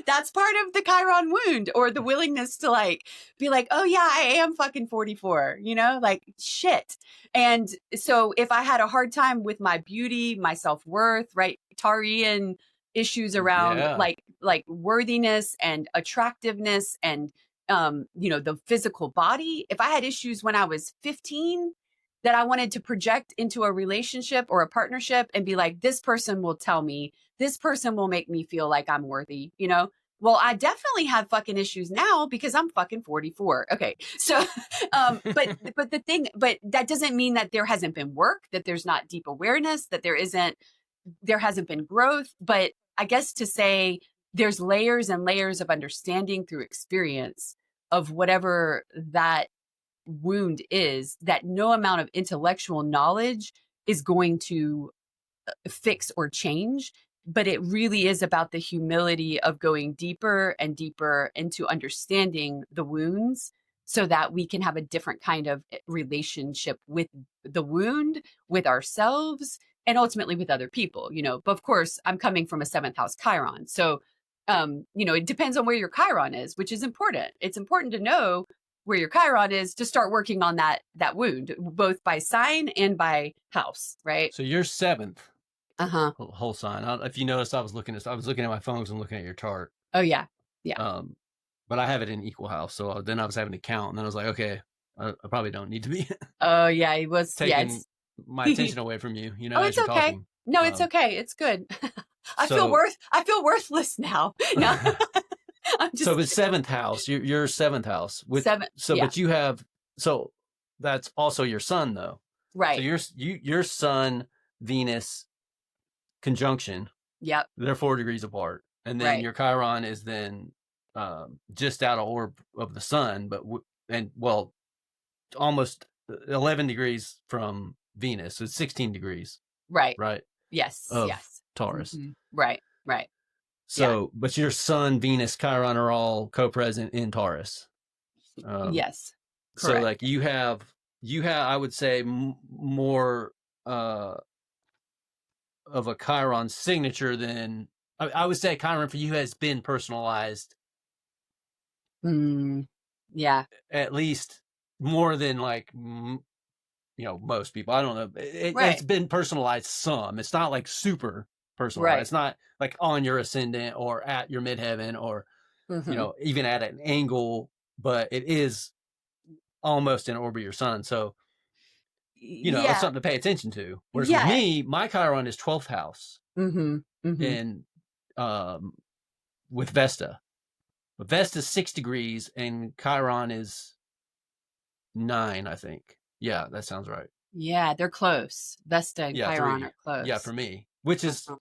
B: that's part of the Chiron wound, or the willingness to be like, oh yeah, I am fucking 44, like, shit. And so if I had a hard time with my beauty, my self-worth, right, Tarian issues around like worthiness and attractiveness and the physical body, if I had issues when I was 15 that I wanted to project into a relationship or a partnership and be like, this person will tell me, this person will make me feel like I'm worthy, Well, I definitely have fucking issues now because I'm fucking 44. Okay. So, but that doesn't mean that there hasn't been work, that there's not deep awareness, that there isn't, there hasn't been growth, but I guess to say there's layers and layers of understanding through experience of whatever that wound is, that no amount of intellectual knowledge is going to fix or change. But it really is about the humility of going deeper and deeper into understanding the wounds so that we can have a different kind of relationship with the wound, with ourselves, and ultimately with other people, you know. But of course, I'm coming from a seventh house Chiron. So, you know, it depends on where your Chiron is, which is important. It's important to know where your Chiron is to start working on that wound, both by sign and by house, right?
A: So you're seventh
B: Uh-huh.
A: whole sign. If you noticed, I was looking at my phones and looking at your chart.
B: Oh yeah. Yeah.
A: But I have it in equal house. So then I was having to count, and then I was like, okay, I probably don't need to be
B: Oh yeah, it was. Yeah,
A: taking
B: it's.
A: my attention away from you,
B: Oh,
A: as
B: it's
A: you're
B: okay.
A: talking.
B: No, it's okay. It's good.
A: So
B: I feel worthless now. No, I'm just
A: so with seventh house, your seventh house with
B: seven.
A: so,
B: Yeah,
A: but you have so that's also your sun though. So
B: right.
A: your sun Venus conjunction,
B: Yep.
A: they're 4 degrees apart, and then
B: Right.
A: your Chiron is then just out of orb of the sun, but almost 11 degrees from Venus, so it's 16 degrees,
B: Right.
A: right,
B: Yes.
A: of
B: Yes.
A: Taurus.
B: Right. Right. Yeah.
A: So, but your Sun, Venus, Chiron are all co-present in Taurus. Um,
B: Yes.
A: so
B: Correct.
A: like you have, I would say more uh, of a Chiron signature than I would say Chiron for you has been personalized
B: Mm, yeah.
A: at least more than like most people. I don't know. It's
B: Right.
A: been personalized some. It's not like super personalized.
B: Right.
A: It's not like on your ascendant or at your midheaven or
B: Hmm.
A: even at an angle, but it is almost in orb of your sun. So, it's
B: Yeah.
A: something to pay attention to. Whereas with
B: Yeah.
A: me, my Chiron is 12th house
B: Hmm. Hmm.
A: in um, with Vesta. But Vesta's 6 degrees and Chiron is 9, I think. Yeah, that sounds right.
B: Yeah. They're close. Vesta and
A: Yeah,
B: Chiron
A: 3.
B: are
A: Yeah,
B: close.
A: for me, which is
B: Uh-huh.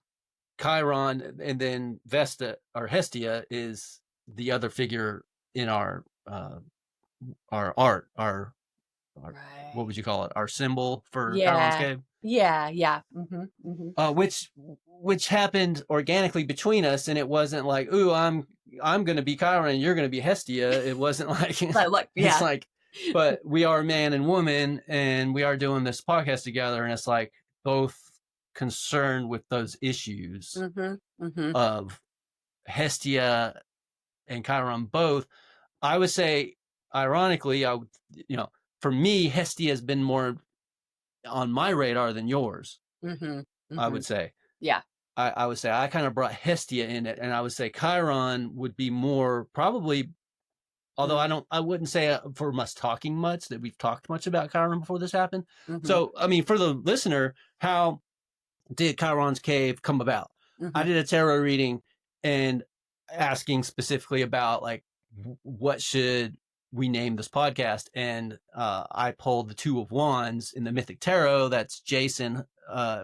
A: Chiron, and then Vesta or Hestia is the other figure in our art, our what
B: Right.
A: would you call it? Our symbol for Chiron's
B: Yeah.
A: cave,
B: Yeah. Yeah. Hmm. Hmm.
A: which happened organically between us, and it wasn't like, ooh, I'm going to be Chiron and you're going to be Hestia. It wasn't like
B: Like,
A: it's
B: yeah.
A: like, but we are man and woman, and we are doing this podcast together, and it's like both concerned with those issues
B: Hmm. Hmm.
A: of Hestia and Chiron both. I would say, ironically, for me, Hestia has been more on my radar than yours.
B: Hmm.
A: I
B: Hmm.
A: would say.
B: Yeah.
A: I would say I kind of brought Hestia in it, and I would say Chiron would be more probably. Although
B: Mm-hmm.
A: I wouldn't say for us talking much that we've talked much about Chiron before this happened.
B: Hmm.
A: So, I mean, for the listener, how did Chiron's cave come about? I
B: Hmm.
A: did a tarot reading and asking specifically about like what should we name this podcast, and I pulled the Two of Wands in the Mythic Tarot. That's Jason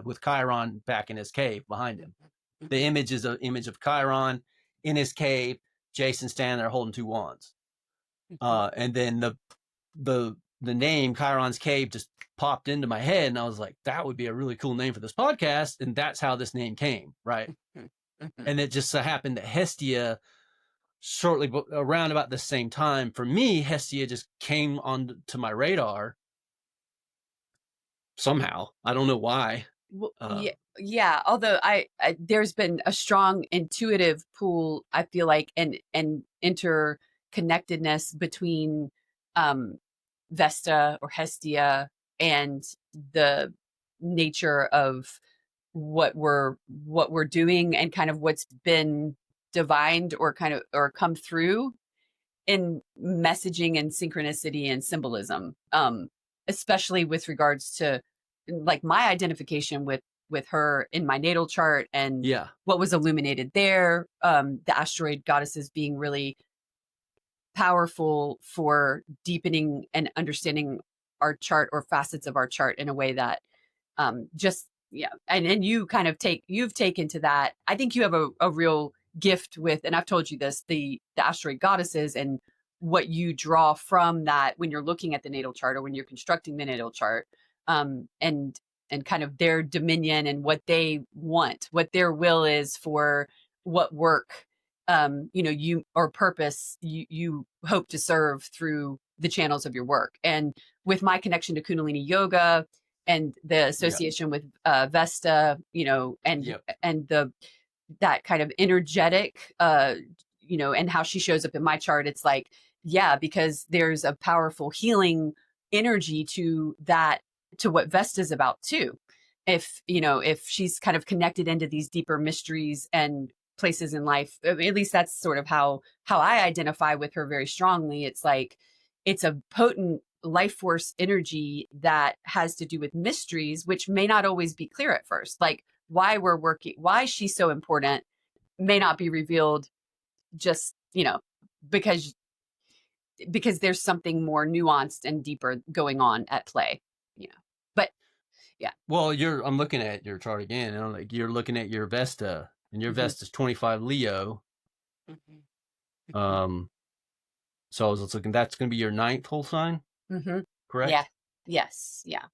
A: with Chiron back in his cave behind him. The image is an image of Chiron in his cave. Jason standing there holding two wands, and then the name Chiron's Cave just popped into my head, and I was like, that would be a really cool name for this podcast, and that's how this name came, right?
B: Hmm.
A: And it just so happened that Hestia, shortly around about the same time, for me, Hestia just came onto my radar somehow. I don't know why.
B: Well,
A: Uh,
B: yeah, yeah. Although there's been a strong intuitive pull, I feel like, and interconnectedness between um, Vesta or Hestia and the nature of what we're doing and kind of what's been divined or kind of or come through in messaging and synchronicity and symbolism, especially with regards to like my identification with her in my natal chart and
A: yeah,
B: what was illuminated there, the asteroid goddesses being really powerful for deepening and understanding our chart or facets of our chart in a way that just Yeah. And you've taken to that. I think you have a real gift with, and I've told you this, the asteroid goddesses and what you draw from that when you're looking at the natal chart or when you're constructing the natal chart, and kind of their dominion and what they want, what their will is for what work, you or purpose you hope to serve through the channels of your work. And with my connection to Kundalini yoga and the
A: Yeah.
B: association with Vesta, and
A: Yep.
B: and that kind of energetic, and how she shows up in my chart, it's like, yeah, because there's a powerful healing energy to that, to what Vesta's about too. If she's kind of connected into these deeper mysteries and places in life, at least that's sort of how I identify with her very strongly. It's like, it's a potent life force energy that has to do with mysteries, which may not always be clear at first. Like why she's so important may not be revealed just, because there's something more nuanced and deeper going on at play, but yeah.
A: Well, I'm looking at your chart again, and I'm like, you're looking at your Vesta, and your Vesta's 25 Leo. So I was looking, that's going to be your 9th whole sign, correct?
B: Yeah. Yes. Yeah.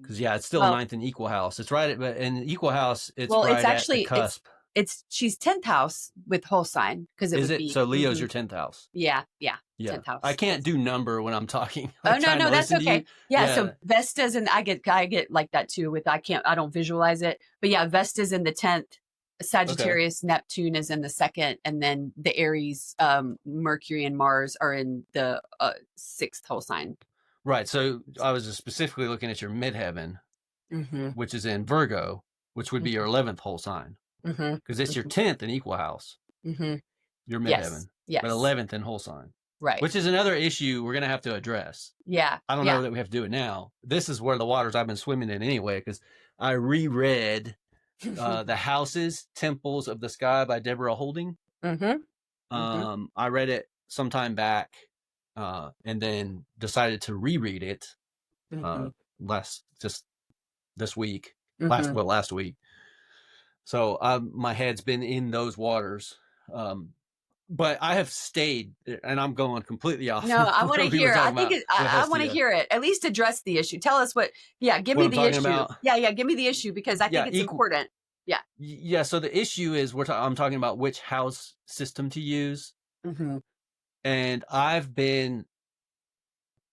A: Because it's still 9th in equal house. It's right, but in equal house, it's right
B: it's actually,
A: at the cusp.
B: She's 10th house with whole sign, because it
A: is
B: would
A: it
B: be,
A: so Leo's your 10th house?
B: Yeah. 10th house.
A: I can't do number when I'm talking.
B: Oh, no, that's okay. Yeah, so Vesta's, and I get like that too with, I don't visualize it, but yeah, Vesta's in the 10th, Sagittarius, Neptune is in the 2nd, and then the Aries, Mercury and Mars are in the 6th whole sign.
A: Right. So I was specifically looking at your midheaven, which is in Virgo, which would be your 11th whole sign, because it's your 10th in equal house. Your midheaven,
B: yes,
A: but 11th in whole sign.
B: Right.
A: Which is another issue we're going to have to address.
B: Yeah.
A: I don't know that we have to do it now. This is where the waters I've been swimming in anyway, because I reread The Houses, Temples of the Sky by Deborah Holding. I read it some time back, and then decided to reread it just this week, last week. So my head's been in those waters. But I have stayed, and I'm going completely off.
B: No, I want to hear. I think I want to hear it. At least address the issue. Tell us what. Yeah, give me the issue. About. Yeah, give me the issue, because I think it's important. Yeah.
A: Yeah. So the issue is I'm talking about which house system to use, and I've been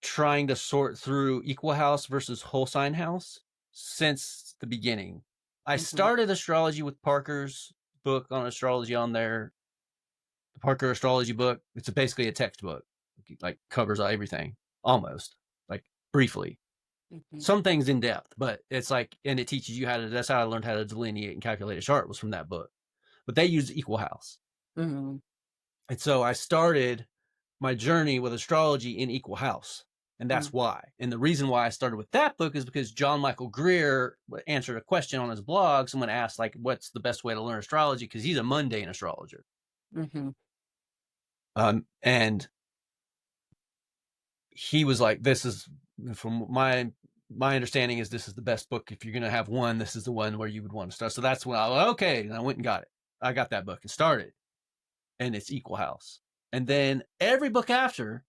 A: trying to sort through equal house versus whole sign house since the beginning. I started astrology with Parker's book on astrology on there. The Parker astrology book. It's basically a textbook, like covers everything almost, like briefly. Some things in depth, but it's like, and it teaches you that's how I learned how to delineate and calculate a chart, was from that book. But they use equal house. And so I started my journey with astrology in equal house. And that's why. And the reason why I started with that book is because John Michael Greer answered a question on his blog. Someone asked, like, what's the best way to learn astrology? Because he's a mundane astrologer. And he was like, this is, from my understanding, is this is the best book. If you're going to have one, this is the one where you would want to start. So that's when and I went and got it. I got that book and started, and it's equal house. And then every book after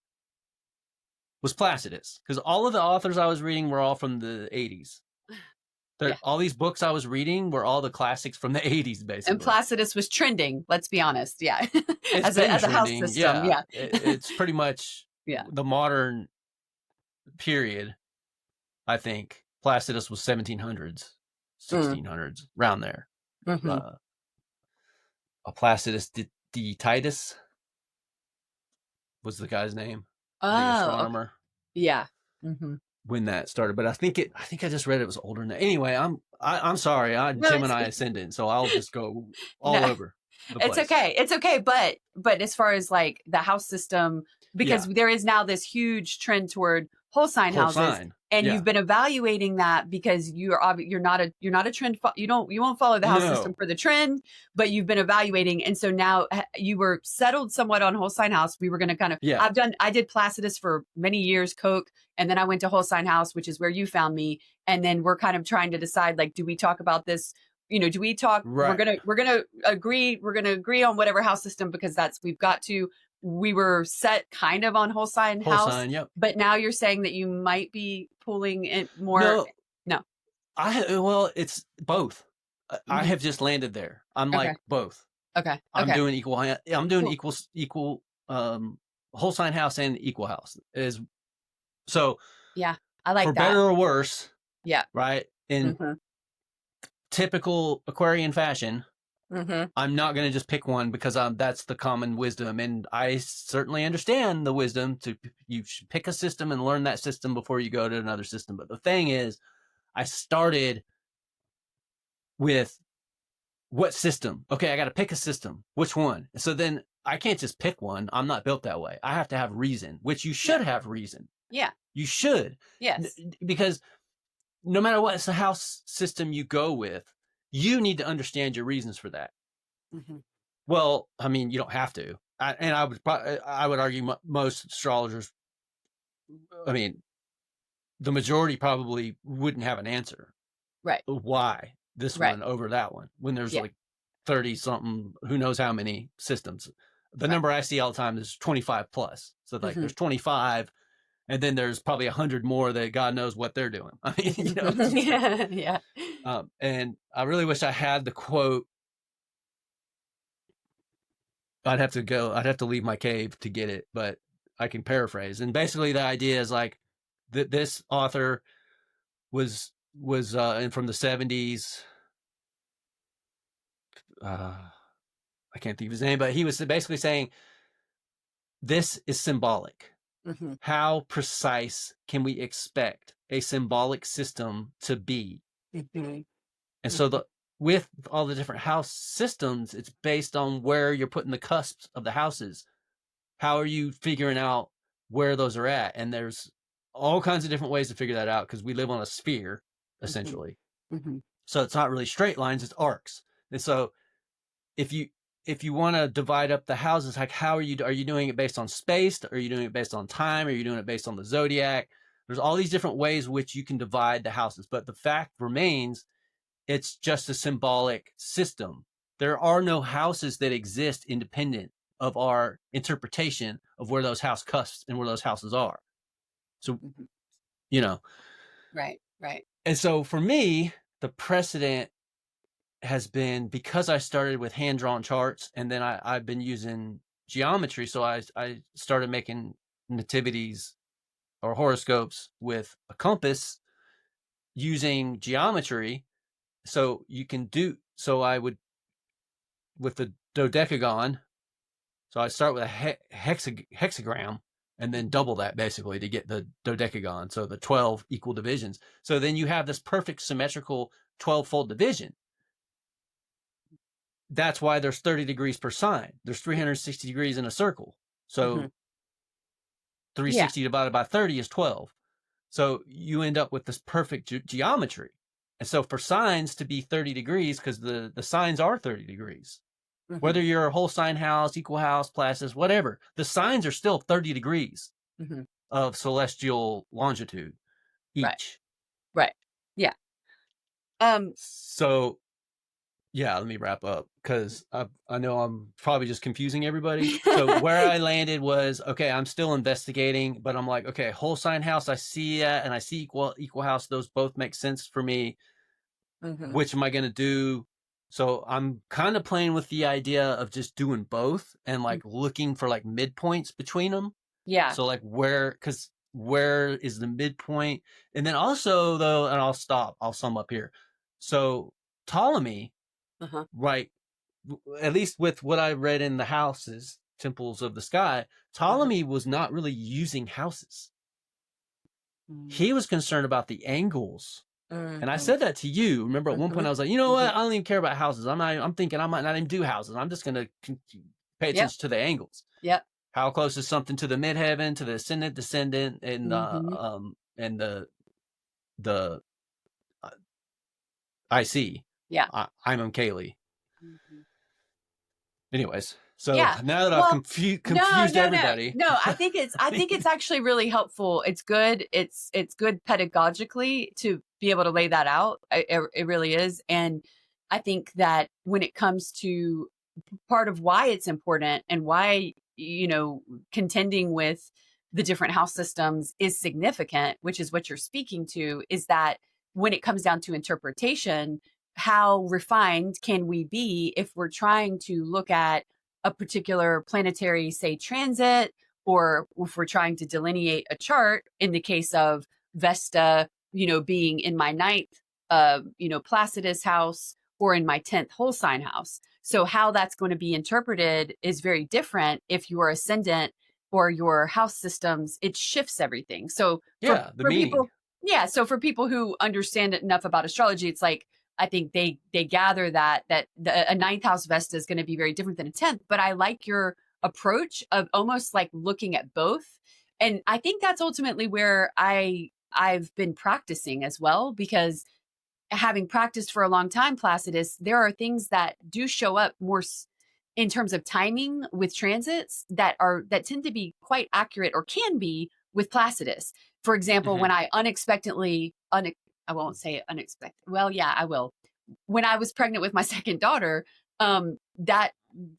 A: was Placidus, because all of the authors I was reading were all from the 80s. All these books I was reading were all the classics from the 80s, basically.
B: And Placidus was trending, let's be honest. Yeah. as a house system. Yeah.
A: It's pretty much the modern period, I think. Placidus was 1700s, 1600s, around there. A Placidus de Titus was the guy's name. The astronomer.
B: Okay. Yeah.
A: When that started, but I think I just read it was older than that. Anyway, I'm sorry. I'm Gemini ascendant, so I'll just go all over the place.
B: It's okay. But as far as like the house system, because there is now this huge trend toward whole sign
A: Whole
B: houses,
A: sign.
B: and
A: Yeah.
B: you've been evaluating that because you're not a trend. You won't follow the house system
A: No.
B: for the trend, but you've been evaluating, and so now you were settled somewhat on whole sign house. We were going to kind of.
A: Yeah.
B: I did Placidus for many years, Coke, and then I went to whole sign house, which is where you found me, and then we're kind of trying to decide, like, do we talk about this? Do we talk?
A: Right.
B: We're gonna agree. We're gonna agree on whatever house system, because we were set kind of on whole sign
A: Whole
B: house,
A: sign. Yep.
B: but now you're saying that you might be pulling in more.
A: No.
B: No.
A: Well, it's both. I
B: Mhm.
A: have just landed there. I'm
B: Okay.
A: like both.
B: Okay.
A: I'm
B: Okay.
A: doing equal. I'm doing
B: Cool.
A: equal whole sign house and equal house is so.
B: Yeah, I like
A: For
B: that.
A: better or worse,
B: Yeah.
A: right? In
B: Mm-hmm.
A: typical Aquarian fashion,
B: Mm-hmm.
A: I'm not going to just pick one because that's the common wisdom, and I certainly understand the wisdom you should pick a system and learn that system before you go to another system. But the thing is, I started with what system? Okay, I got to pick a system. Which one? So then I can't just pick one. I'm not built that way. I have to have reason, which you should have reason.
B: Yeah.
A: You should.
B: Yes.
A: Because no matter what house system you go with, you need to understand your reasons for that.
B: Mm-hmm.
A: Well, I mean, you don't have to. I would argue most astrologers, I mean, the majority probably wouldn't have an answer.
B: Right.
A: Why this
B: Right.
A: one over that one when there's
B: Yeah.
A: like 30 something, who knows how many systems. The
B: Right.
A: number I see all the time is 25 plus. So like there's 25, and then there's probably 100 more that God knows what they're doing. I mean,
B: Yeah.
A: and I really wish I had the quote. I'd have to leave my cave to get it, but I can paraphrase. And basically the idea is like that this author was from the 70s. I can't think of his name, but he was basically saying this is symbolic.
B: Mm-hmm.
A: How precise can we expect a symbolic system to be?
B: Mm-hmm.
A: And so with all the different house systems, it's based on where you're putting the cusps of the houses. How are you figuring out where those are at? And there's all kinds of different ways to figure that out because we live on a sphere, essentially.
B: Mm-hmm.
A: So it's not really straight lines, it's arcs. And so if you want to divide up the houses, like are you doing it based on space? Are you doing it based on time? Are you doing it based on the zodiac? There's all these different ways which you can divide the houses. But the fact remains, it's just a symbolic system. There are no houses that exist independent of our interpretation of where those house cusps and where those houses are. So,
B: Right. Right.
A: And so for me, the precedent has been because I started with hand-drawn charts, and then I've been using geometry. So I started making nativities or horoscopes with a compass using geometry. So I would, with the dodecagon, so I start with a hexagram and then double that basically to get the dodecagon. So the 12 equal divisions. So then you have this perfect symmetrical 12-fold division. That's why there's 30 degrees per sign. There's 360 degrees in a circle. So 360 divided by 30 is 12. So you end up with this perfect geometry. And so for signs to be 30 degrees, because the signs are 30 degrees, whether you're a whole sign house, equal house, Placidus, whatever, the signs are still 30 degrees of celestial longitude each.
B: Right. Yeah.
A: So yeah, let me wrap up because I know I'm probably just confusing everybody. So where I landed was, okay, I'm still investigating, but I'm like, okay, whole sign house, I see that, and I see equal house. Those both make sense for me. Which am I going to do? So I'm kind of playing with the idea of just doing both and like looking for like midpoints between them.
B: Yeah.
A: So like where is the midpoint? And then also though, and I'll sum up here. So Ptolemy, right, at least with what I read in the houses, temples of the sky, Ptolemy was not really using houses. He was concerned about the angles. And I said that to you. Remember at one point I was like, you know what? I don't even care about houses. I'm thinking I might not even do houses. I'm just going to pay attention to the angles.
B: Yep.
A: how close is something to the midheaven, to the ascendant, descendant,
B: Mhm.
A: and the uh, IC.
B: Yeah.
A: I'm Kaylee.
B: Mhm.
A: Anyways, so
B: Yeah.
A: now that I've
B: Well, no,
A: confused
B: no, no.
A: everybody.
B: No, I think it's actually really helpful. It's good. It's good pedagogically to be able to lay that out. It really is. And I think that when it comes to part of why it's important and why, contending with the different house systems is significant, which is what you're speaking to, is that when it comes down to interpretation, how refined can we be if we're trying to look at a particular planetary, say, transit, or if we're trying to delineate a chart in the case of Vesta, being in my ninth, Placidus house, or in my 10th whole sign house. So how that's going to be interpreted is very different if your ascendant or your house systems, it shifts everything. So for
A: Yeah, the
B: for
A: meaning.
B: people, yeah, so for people who understand enough about astrology, it's like I think they gather a ninth house Vesta is going to be very different than a 10th. But I like your approach of almost like looking at both. And I think that's ultimately where I've been practicing as well, because having practiced for a long time Placidus, there are things that do show up more in terms of timing with transits that tend to be quite accurate, or can be, with Placidus. For example, when
A: Hmm.
B: I unexpectedly, I won't say unexpected. Well, yeah, I will. When I was pregnant with my second daughter, that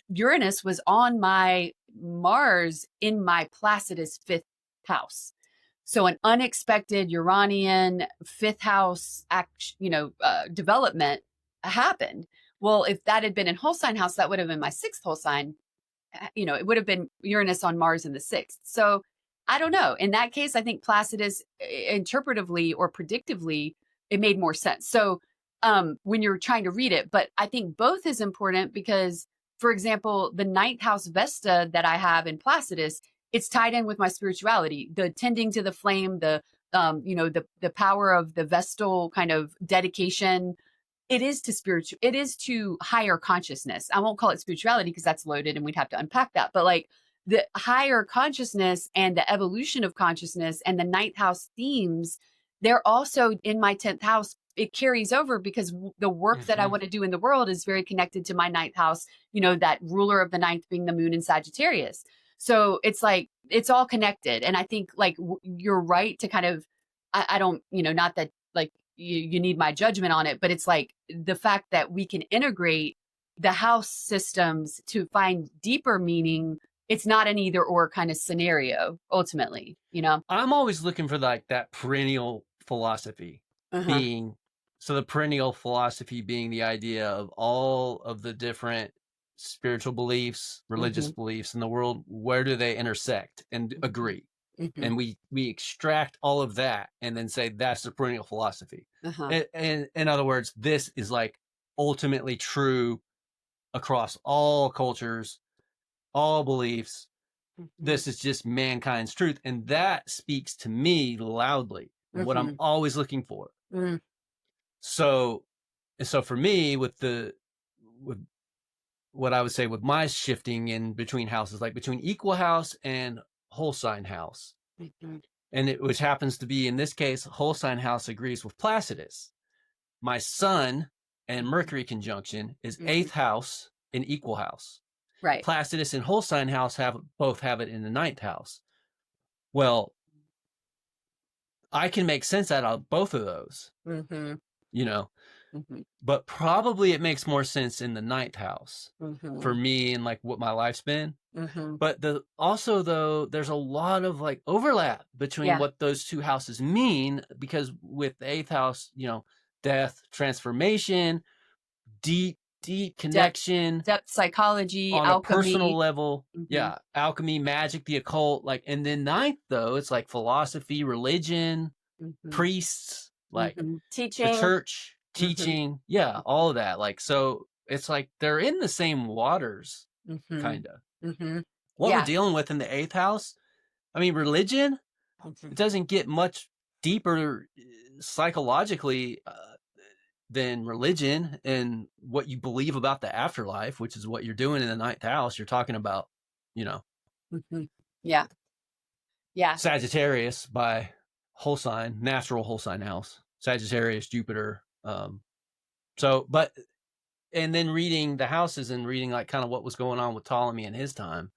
B: Uranus was on my Mars in my Placidus fifth house. So an unexpected Uranian fifth house development happened. Well, if that had been in whole sign house, that would have been my sixth whole sign. It would have been Uranus on Mars in the sixth. So I don't know. In that case, I think Placidus, interpretively or predictively, it made more sense. So when you're trying to read it, but I think both is important because, for example, the ninth house Vesta that I have in Placidus, it's tied in with my spirituality, the tending to the flame, the power of the Vestal kind of dedication. It is to spiritual, it is to higher consciousness. I won't call it spirituality because that's loaded and we'd have to unpack that, but like the higher consciousness and the evolution of consciousness and the ninth house themes, they're also in my 10th house. It carries over because the work that I
A: Hmm.
B: want to do in the world is very connected to my ninth house, that ruler of the ninth being the moon in Sagittarius. So it's like it's all connected. And I think like you're right to kind of, I don't, not that like you need my judgment on it, but it's like the fact that we can integrate the house systems to find deeper meaning. It's not an either or kind of scenario ultimately.
A: I'm always looking for like that perennial philosophy
B: Uh-huh.
A: being, so the perennial philosophy being the idea of all of the different spiritual beliefs, religious
B: Mm-hmm.
A: beliefs in the world, where do they intersect and agree?
B: Mm-hmm.
A: And we extract all of that and then say that's the perennial philosophy.
B: Uh-huh.
A: And in other words, this is like ultimately true across all cultures, all beliefs.
B: Mm-hmm.
A: This is just mankind's truth. And that speaks to me loudly and what I'm
B: Mm-hmm.
A: always looking for.
B: Mm-hmm.
A: So, so for me, with what I would say with my shifting in between houses, like between equal house and whole sign house,
B: Mm-hmm.
A: and which happens to be in this case, whole sign house agrees with Placidus. My sun and Mercury conjunction is
B: Mm-hmm.
A: eighth house in equal house.
B: Right.
A: Placidus and whole sign house have it in the ninth house. Well, I can make sense out of both of those,
B: Mm-hmm.
A: you know,
B: Mm-hmm.
A: but probably it makes more sense in the ninth house
B: Mm-hmm.
A: for me and like what my life's been.
B: Mm-hmm.
A: But also though, there's a lot of like overlap between
B: Yeah.
A: what those two houses mean, because with the eighth house, death, transformation, deep
B: Depth,
A: connection
B: depth psychology,
A: on a personal
B: alchemy.
A: level.
B: Mm-hmm.
A: Yeah, alchemy, magic, the occult, like, and then ninth though, it's like philosophy, religion,
B: Mm-hmm.
A: priests, like
B: Mm-hmm.
A: the
B: Teaching.
A: church,
B: Mm-hmm.
A: teaching, yeah, all of that. Like, so it's like they're in the same waters,
B: Mm-hmm.
A: kind of.
B: Mm-hmm.
A: What we're
B: Yeah.
A: dealing with in the eighth house, I mean, religion,
B: Mm-hmm.
A: it doesn't get much deeper psychologically than religion and what you believe about the afterlife, which is what you're doing in the ninth house. You're talking about, you know.
B: Hmm. Yeah. Yeah.
A: Sagittarius by whole sign, natural whole sign house. Sagittarius, Jupiter. But and then reading the houses and reading like kind of what was going on with Ptolemy in his time,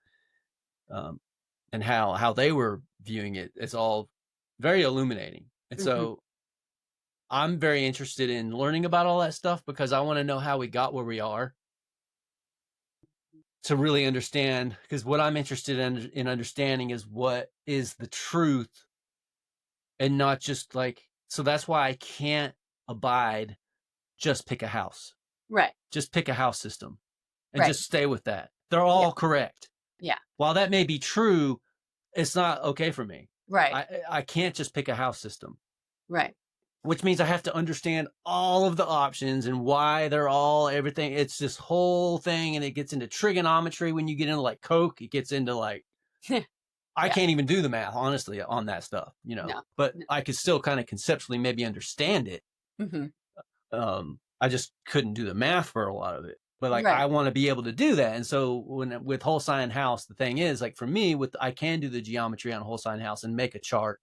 A: um, and how they were viewing it. It's all very illuminating. And
B: Hmm.
A: so I'm very interested in learning about all that stuff because I want to know how we got where we are to really understand. Because what I'm interested in understanding is what is the truth, and not just like, so that's why I can't abide just pick a house,
B: Right.
A: just pick a house system and
B: Right.
A: just stay with that. They're
B: Yeah.
A: all correct.
B: Yeah.
A: While that may be true, it's not okay for me.
B: Right.
A: I can't just pick a house system,
B: Right.
A: which means I have to understand all of the options and why they're all everything. It's this whole thing, and it gets into trigonometry when you get into like Coke. It gets into like, I
B: Yeah.
A: can't even do the math, honestly, on that stuff,
B: No.
A: but
B: No.
A: I could still kind of conceptually maybe understand it.
B: Hmm.
A: I just couldn't do the math for a lot of it. But like,
B: Right.
A: I want to be able to do that. And so when with whole sign house, the thing is like for me, I can do the geometry on whole sign house and make a chart.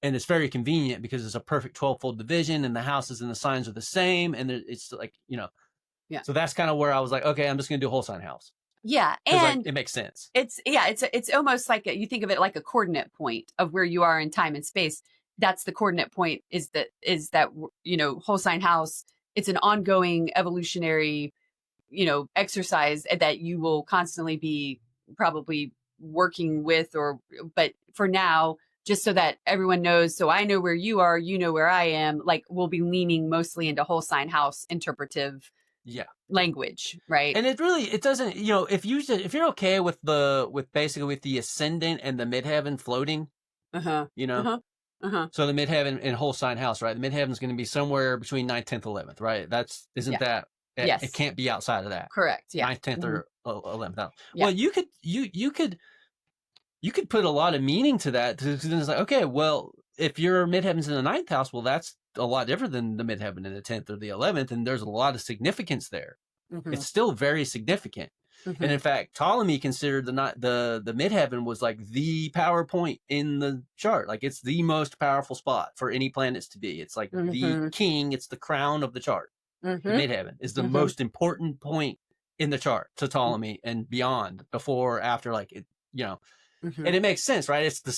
A: And it's very convenient because it's a perfect 12-fold division, and the houses and the signs are the same. And it's like,
B: Yeah.
A: so that's kind of where I was like, okay, I'm just going to do whole sign house
B: Yeah.
A: because like
B: And
A: it makes sense.
B: it's almost like you think of it like a coordinate point of where you are in time and space. That's the coordinate point, is that whole sign house. It's an ongoing evolutionary exercise that you will constantly be probably working with, but for now, just so that everyone knows, so I know where you are, you know where I am, like we'll be leaning mostly into whole sign house interpretive
A: Yeah.
B: language, right?
A: And it doesn't, if you're okay with basically with the ascendant and the midheaven floating,
B: Uh-huh.
A: you know,
B: Uh-huh. Uh-huh.
A: so the midheaven and whole sign house, right? The midheaven is going to be somewhere between 9th, 10th, 11th, right? Isn't
B: Yeah.
A: that, it
B: Yes.
A: can't be outside of that.
B: Correct. Yeah.
A: 9th, 10th,
B: Hmm.
A: or 11th.
B: Yeah.
A: Well, you could put a lot of meaning to that. It's like, okay, well, if your midheaven's in the 9th house, well, that's a lot different than the midheaven in the 10th or the 11th. And there's a lot of significance there.
B: Hmm.
A: It's still very significant. And
B: Hmm.
A: in fact, Ptolemy considered the midheaven was like the power point in the chart. Like it's the most powerful spot for any planets to be. It's like the
B: Hmm.
A: king. It's the crown of the chart. The
B: Hmm.
A: midheaven is the
B: Hmm.
A: most important point in the chart to Ptolemy and beyond, before, after, like it.
B: Hmm.
A: And it makes sense, right? It's the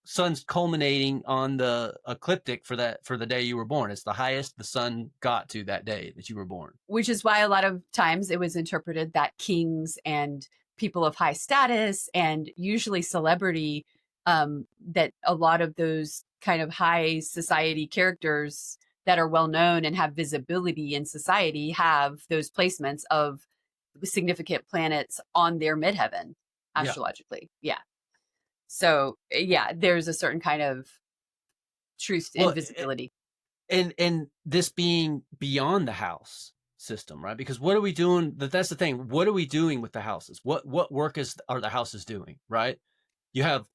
A: sun's culminating on the ecliptic for the day you were born. It's the highest the sun got to that day that you were born.
B: Which is why a lot of times it was interpreted that kings and people of high status and usually celebrity, that a lot of those kind of high society characters that are well known and have visibility in society have those placements of significant planets on their midheaven
A: Yeah.
B: astrologically. Yeah. So yeah, there's a certain kind of truth and
A: Well,
B: visibility.
A: and this being beyond the house system, right? Because what are we doing? That's the thing. What are we doing with the houses? What work are the houses doing, right? You have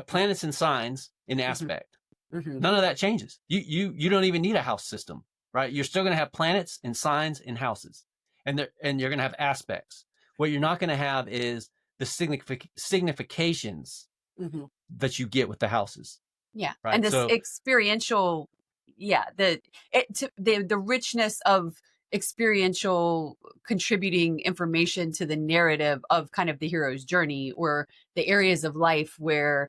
A: planets and signs in
B: Hmm.
A: aspect.
B: Hmm.
A: None of that changes. You don't even need a house system, right? You're still going to have planets and signs and houses, and you're going to have aspects. What you're not going to have is the significations
B: Hmm.
A: that you get with the houses,
B: Yeah, and
A: right?
B: this
A: So,
B: experiential, yeah, the richness of experiential contributing information to the narrative of kind of the hero's journey, or the areas of life where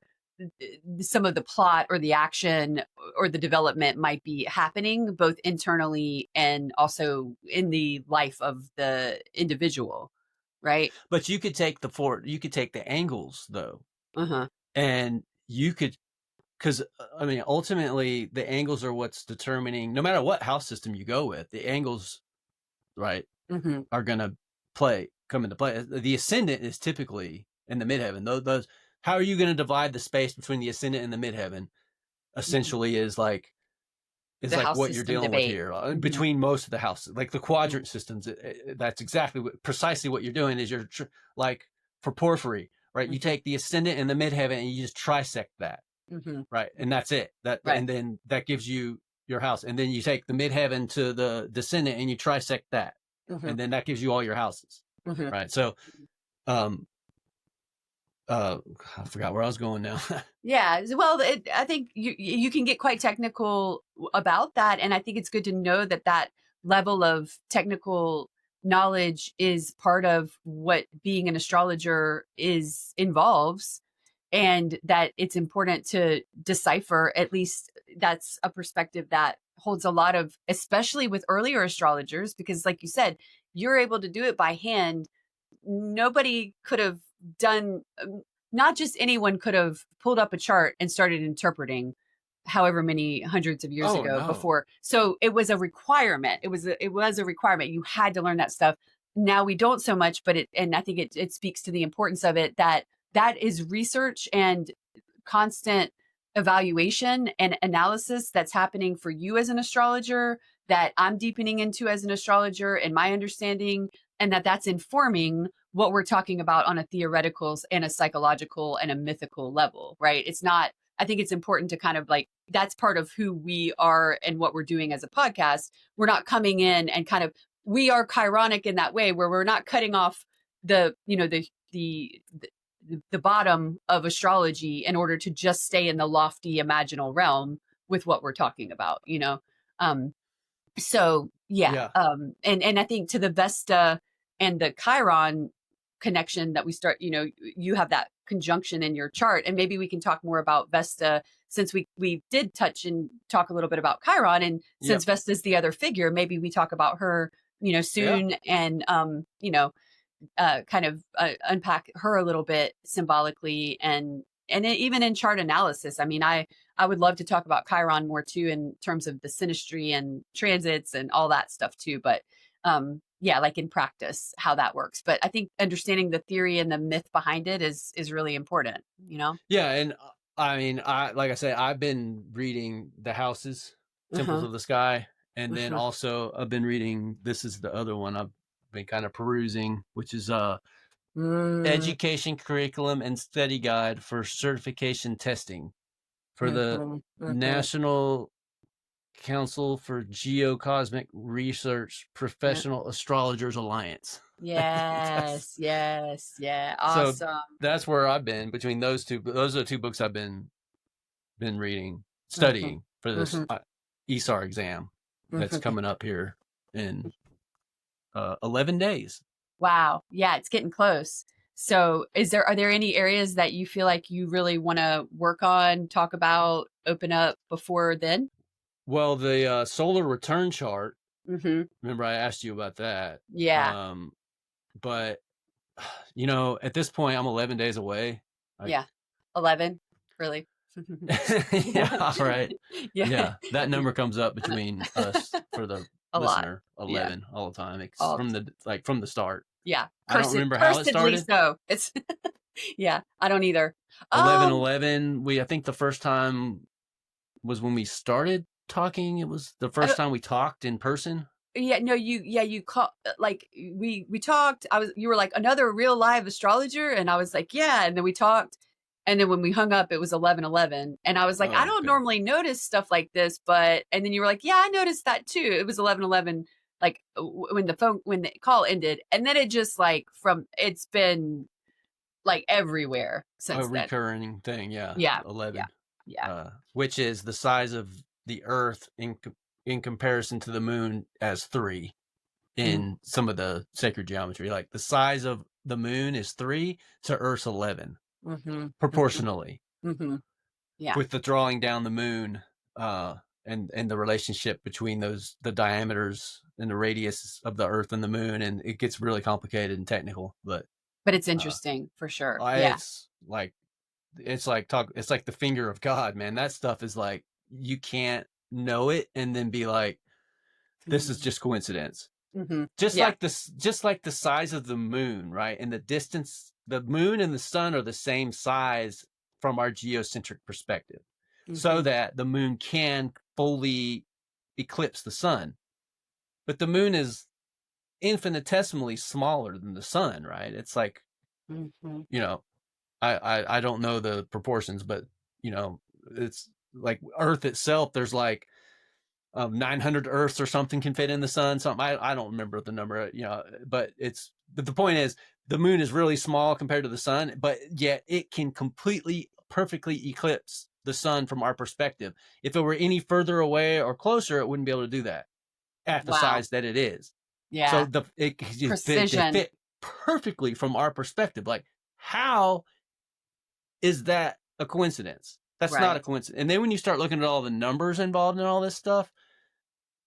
B: some of the plot or the action or the development might be happening both internally and also in the life of the individual, right?
A: but you could take the angles though,
B: Uh-huh.
A: and you could, because I mean, ultimately, the angles are what's determining. No matter what house system you go with, the angles, right,
B: Hmm.
A: are going to come into play. The ascendant is typically in the midheaven. Those how are you going to divide the space between the ascendant and the midheaven?
B: Hmm.
A: Essentially, is
B: The
A: like
B: house
A: what you're
B: system
A: dealing with
B: debate.
A: here,
B: Hmm.
A: between most of the houses, like the quadrant systems. That's exactly precisely what you're doing. Is you're like for porphyry, right? You
B: Hmm.
A: take the ascendant and the midheaven and you just trisect that,
B: Hmm.
A: right? And that's it.
B: Right.
A: And then that gives you your house. And then you take the midheaven to the descendant and you trisect that,
B: Hmm.
A: and then that gives you all your houses,
B: Hmm.
A: right? So, um, I forgot where I was going now.
B: Yeah, well, I think you can get quite technical about that, and I think it's good to know that that level of technical knowledge is part of what being an astrologer is involves, and that it's important to decipher. At least that's a perspective that holds a lot of, especially with earlier astrologers, because, like you said, you're able to do it by hand. Nobody could have done, not just anyone could have pulled up a chart and started interpreting however many hundreds of years
A: Oh
B: ago
A: no.
B: before. So it was a requirement. It was a requirement. You had to learn that stuff. Now we don't so much, but and I think it speaks to the importance of it, that that is research and constant evaluation and analysis that's happening for you as an astrologer, that I'm deepening into as an astrologer and my understanding, and that that's informing what we're talking about on a theoretical and a psychological and a mythical level, right? It's not, I think it's important to kind of like, that's part of who we are and what we're doing as a podcast. We're not coming in and kind of, we are chironic in that way where we're not cutting off the, you know, the bottom of astrology in order to just stay in the lofty imaginal realm with what we're talking about, you know? Um, so yeah,
A: Yeah.
B: and I think to the Vesta and the Chiron connection that we start, you know, you have that conjunction in your chart, and maybe we can talk more about Vesta, since we did touch and talk a little bit about Chiron, and since
A: Yep.
B: Vesta's the other figure, maybe we talk about her, you know,
A: Yeah.
B: soon, and you know, kind of unpack her a little bit symbolically, and even in chart analysis. I mean, I would love to talk about Chiron more too in terms of the synastry and transits and all that stuff too. But yeah, like in practice, how that works. But I think understanding the theory and the myth behind it is really important. You know.
A: Yeah, and I mean, I like I say, I've been reading the houses, Temples
B: Uh-huh.
A: of the Sky, and then
B: Uh-huh.
A: also I've been reading. This is the other one I've been kind of perusing, which is
B: Mm,
A: Education Curriculum and Study Guide for Certification Testing for the
B: mhm, mhm.
A: National Council for Geocosmic Research
B: Yeah.
A: Professional Astrologers Alliance. That's,
B: Yes, yes, yeah,
A: so
B: awesome.
A: that's where I've been between those two. Those are the two books I've been reading,
B: Mhm,
A: studying for this
B: mhm,
A: ESAR exam that's
B: mhm.
A: coming up here in 11 days.
B: Wow. Yeah, it's getting close. So, are there any areas that you feel like you really want to work on, talk about, open up before then?
A: Well, the solar return chart,
B: Mhm.
A: remember I asked you about that.
B: Yeah.
A: But you know, at this point, I'm 11 days away. I,
B: Yeah. 11. Really?
A: yeah, right.
B: Yeah.
A: Yeah, that number comes up between us for the
B: A lot.
A: listener,
B: Yeah.
A: 11 all the time. It's
B: All
A: from the start.
B: yeah.
A: I don't remember how it
B: Cursedly
A: started.
B: so. It's yeah, I don't either.
A: 11
B: Um
A: 11. I think the first time was when we started talking. It was the
B: I
A: first
B: don't,
A: time we talked in person.
B: yeah, no, you call, like we talked. You were like, another real live astrologer, and I was like, yeah, and then we talked, and then when we hung up, it was 11:11, and I was like, I
A: Oh,
B: don't
A: okay.
B: normally notice stuff like this, but, and then you were like, yeah, I noticed that too. It was 11:11, like when the call ended, and then it just like it's been like everywhere
A: A
B: since then.
A: recurring thing, yeah.
B: Yeah, yeah,
A: 11,
B: yeah.
A: which is the size of the Earth in comparison to the Moon as 3
B: Mm,
A: in some of the sacred geometry. Like the size of the Moon is 3 to Earth's 11,
B: mm-hmm, mm-hmm,
A: proportionally,
B: mm-hmm. Yeah.
A: with the drawing down the Moon, and the relationship between the diameters and the radius of the Earth and the Moon, and it gets really complicated and technical. But
B: But it's
A: uh,
B: interesting for sure. Yeah.
A: it's like it's like the finger of God, man. That stuff is like, you can't know it and then be like, this is
B: Mm-hmm.
A: just coincidence.
B: Mm-hmm.
A: Just
B: Yeah.
A: like this, just like the size of the moon, right? And the distance, the moon and the sun are the same size from our geocentric perspective, so
B: Mm-hmm.
A: that the moon can fully eclipse the sun. But the moon is infinitesimally smaller than the sun, right? It's like,
B: Mm-hmm.
A: you know, I don't know the proportions, but you know, it's like Earth itself. There's like 900 Earths or something can fit in the sun. Something I don't remember the number, you know, but it's but the point is, the moon is really small compared to the sun, but yet it can completely, perfectly eclipse the sun from our perspective. If it were any further away or closer, it wouldn't be able to do that at the
B: Wow.
A: size that it is. So
B: Yeah.
A: they
B: Precision.
A: fit perfectly from our perspective. Like, how is that a coincidence? That's not a
B: Right.
A: coincidence. And then when you start looking at all the numbers involved in all this stuff,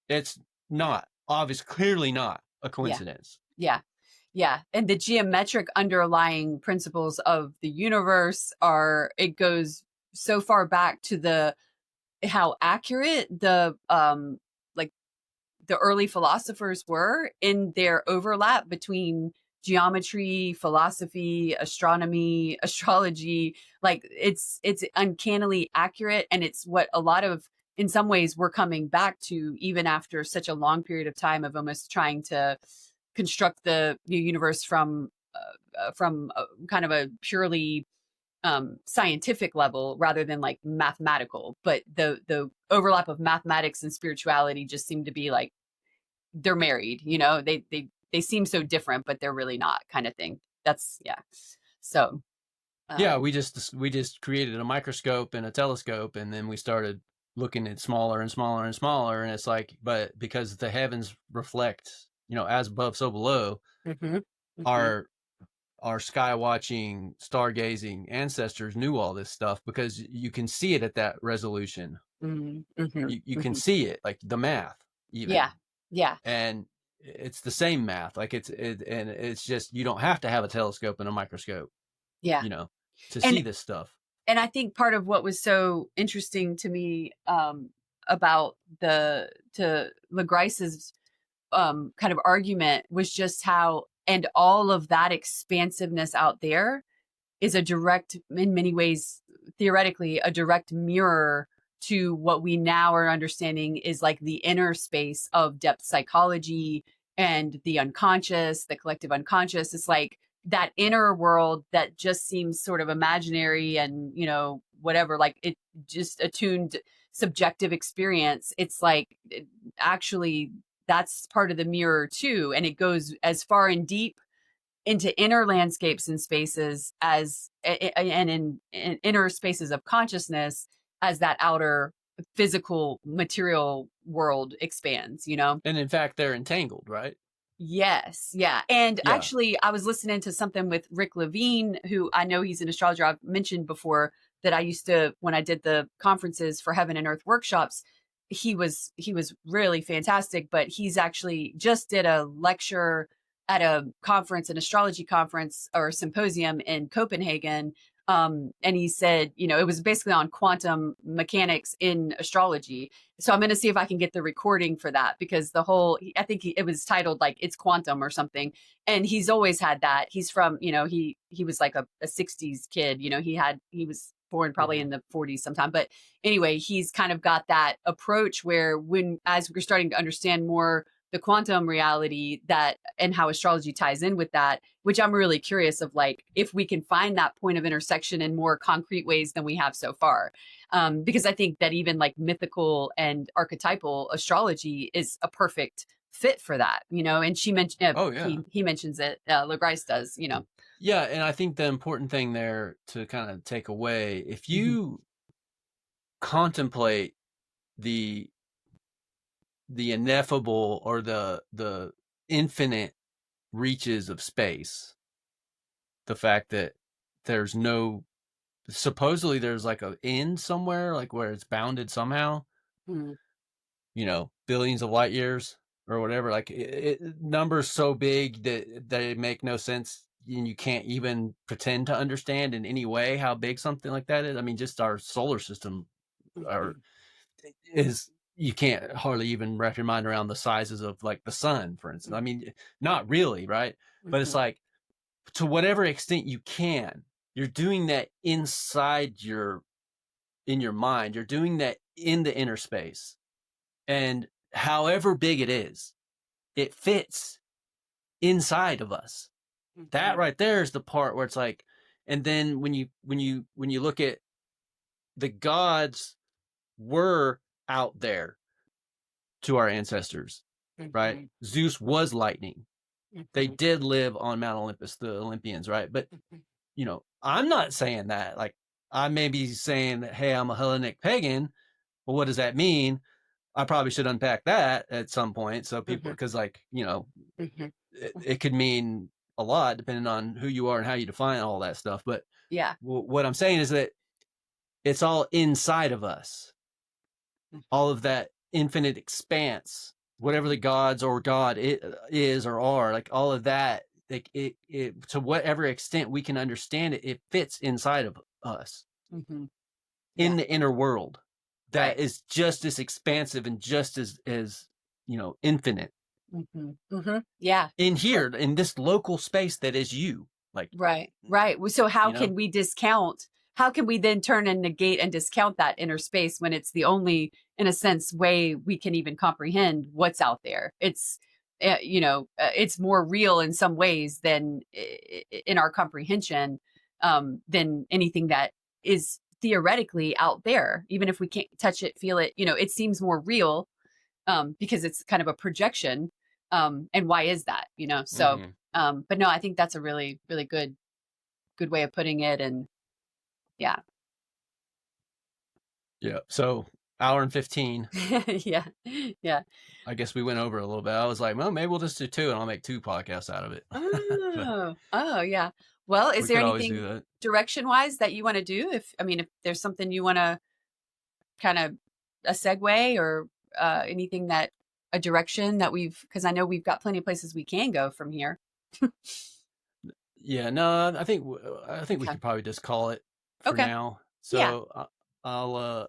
A: it's not obvious, clearly not a
B: Yeah.
A: coincidence.
B: Yeah. Yeah. And the geometric underlying principles of the universe are, it goes so far back to the, how accurate the, like the early philosophers were in their overlap between geometry, philosophy, astronomy, astrology. Like it's uncannily accurate, and it's what a lot of, in some ways, we're coming back to even after such a long period of time of almost trying to construct the new universe from kind of a purely scientific level rather than like mathematical. But the overlap of mathematics and spirituality just seem to be like they're married. They seem so different, but they're really not, kind of thing. That's yeah. So
A: Yeah,
B: um
A: we just created a microscope and a telescope, and then we started looking at smaller and smaller and smaller, and it's like, but because the heavens reflect, as above, so below,
B: mhm, mhm,
A: our sky watching, stargazing ancestors knew all this stuff because you can see it at that resolution.
B: mhm, mhm,
A: You can
B: mhm.
A: see it, like the math
B: Yeah.
A: even,
B: Yeah.
A: and it's the same math. Like and it's just, you don't have to have a telescope and a microscope,
B: Yeah.
A: you know, to see
B: And
A: this stuff.
B: I think part of what was so interesting to me about the to Legrice's kind of argument was just how, and all of that expansiveness out there is a direct, in many ways, theoretically, a direct mirror to what we now are understanding is like the inner space of depth psychology and the unconscious, the collective unconscious. It's like that inner world that just seems sort of imaginary and, whatever, like it just attuned subjective experience. It's like actually that's part of the mirror too. And it goes as far and deep into inner landscapes and spaces as and in inner spaces of consciousness as that outer physical material world expands.
A: And in fact, they're entangled, right?
B: Yes, yeah. And
A: Yeah.
B: actually I was listening to something with Rick Levine, who I know he's an astrologer. I've mentioned before that I used to, when I did the conferences for Heaven and Earth workshops, he was really fantastic, but he's actually just did a lecture at a conference, an astrology conference or symposium in Copenhagen. And he said, it was basically on quantum mechanics in astrology. So I'm going to see if I can get the recording for that, because I think it was titled like It's Quantum or something. And he's always had that. He's from, he was like a 60s kid, he was born probably
A: Hmm.
B: in the 40s sometime. But anyway, he's kind of got that approach where as we're starting to understand more the quantum reality that and how astrology ties in with that, which I'm really curious of, like if we can find that point of intersection in more concrete ways than we have so far. Because I think that even like mythical and archetypal astrology is a perfect fit for that. And she mentioned
A: Oh yeah.
B: he mentions it, Legrice does.
A: Yeah, and I think the important thing there to kind of take away, if
B: Mhm.
A: you contemplate the ineffable, or the infinite reaches of space, the fact that there's no, supposedly there's like a end somewhere, like where it's bounded somehow,
B: Mhm.
A: billions of light years or whatever, like numbers so big that they make no sense, and you can't even pretend to understand in any way how big something like that is. I mean, just our solar system are is you can't hardly even wrap your mind around the sizes of like the sun, for instance. I mean, not really, right? But it's
B: Mhm.
A: like, to whatever extent you can, you're doing that in your mind. You're doing that in the inner space. And however big it is, it fits inside of us. That
B: Mhm.
A: right there is the part where it's like, and then when you look at the gods were out there to our ancestors, right?
B: Mhm.
A: Zeus was lightning. They
B: Mhm.
A: did live on Mount Olympus, the Olympians, right? But
B: Mhm.
A: I'm not saying that. Like, I may be saying that, hey, I'm a Hellenic pagan. Well, what does that mean? I probably should unpack that at some point. So people,
B: Mhm.
A: because like,
B: Mhm.
A: it could mean a lot depending on who you are and how you define all that stuff. But
B: Yeah.
A: what I'm saying is that it's all inside of us, all of that infinite expanse, whatever the gods or God is or are, like all of that, like it to whatever extent we can understand it, it fits inside of us
B: Mhm.
A: in
B: Yeah.
A: the inner world that
B: Right.
A: is just as expansive and just as infinite
B: Mhm. Mhm. Yeah.
A: in
B: Right.
A: here in this local space that is you, like,
B: Right. Right. So
A: you know
B: how can we then turn and negate and discount that inner space when it's the only, in a sense, way we can even comprehend what's out there? It's more real in some ways than in our comprehension, than anything that is theoretically out there. Even if we can't touch it, feel it, it seems more real, because it's kind of a projection. And why is that? So,
A: mm-hmm.
B: but no, I think that's a really, really good way of putting it. And yeah.
A: Yeah, so hour and 15.
B: Yeah. Yeah.
A: I guess we went over a little bit. I was like, well, maybe we'll just do two and I'll make two podcasts out of it. But
B: Oh, yeah. Well, is
A: we
B: there
A: could always do
B: anything
A: that.
B: direction wise that you want to do? If there's something you want to kind of a segue, or anything that a direction that because I know we've got plenty of places we can go from here.
A: Yeah, no, I think we
B: Okay.
A: could probably just call it for
B: Okay.
A: now.
B: Yeah.
A: So I'll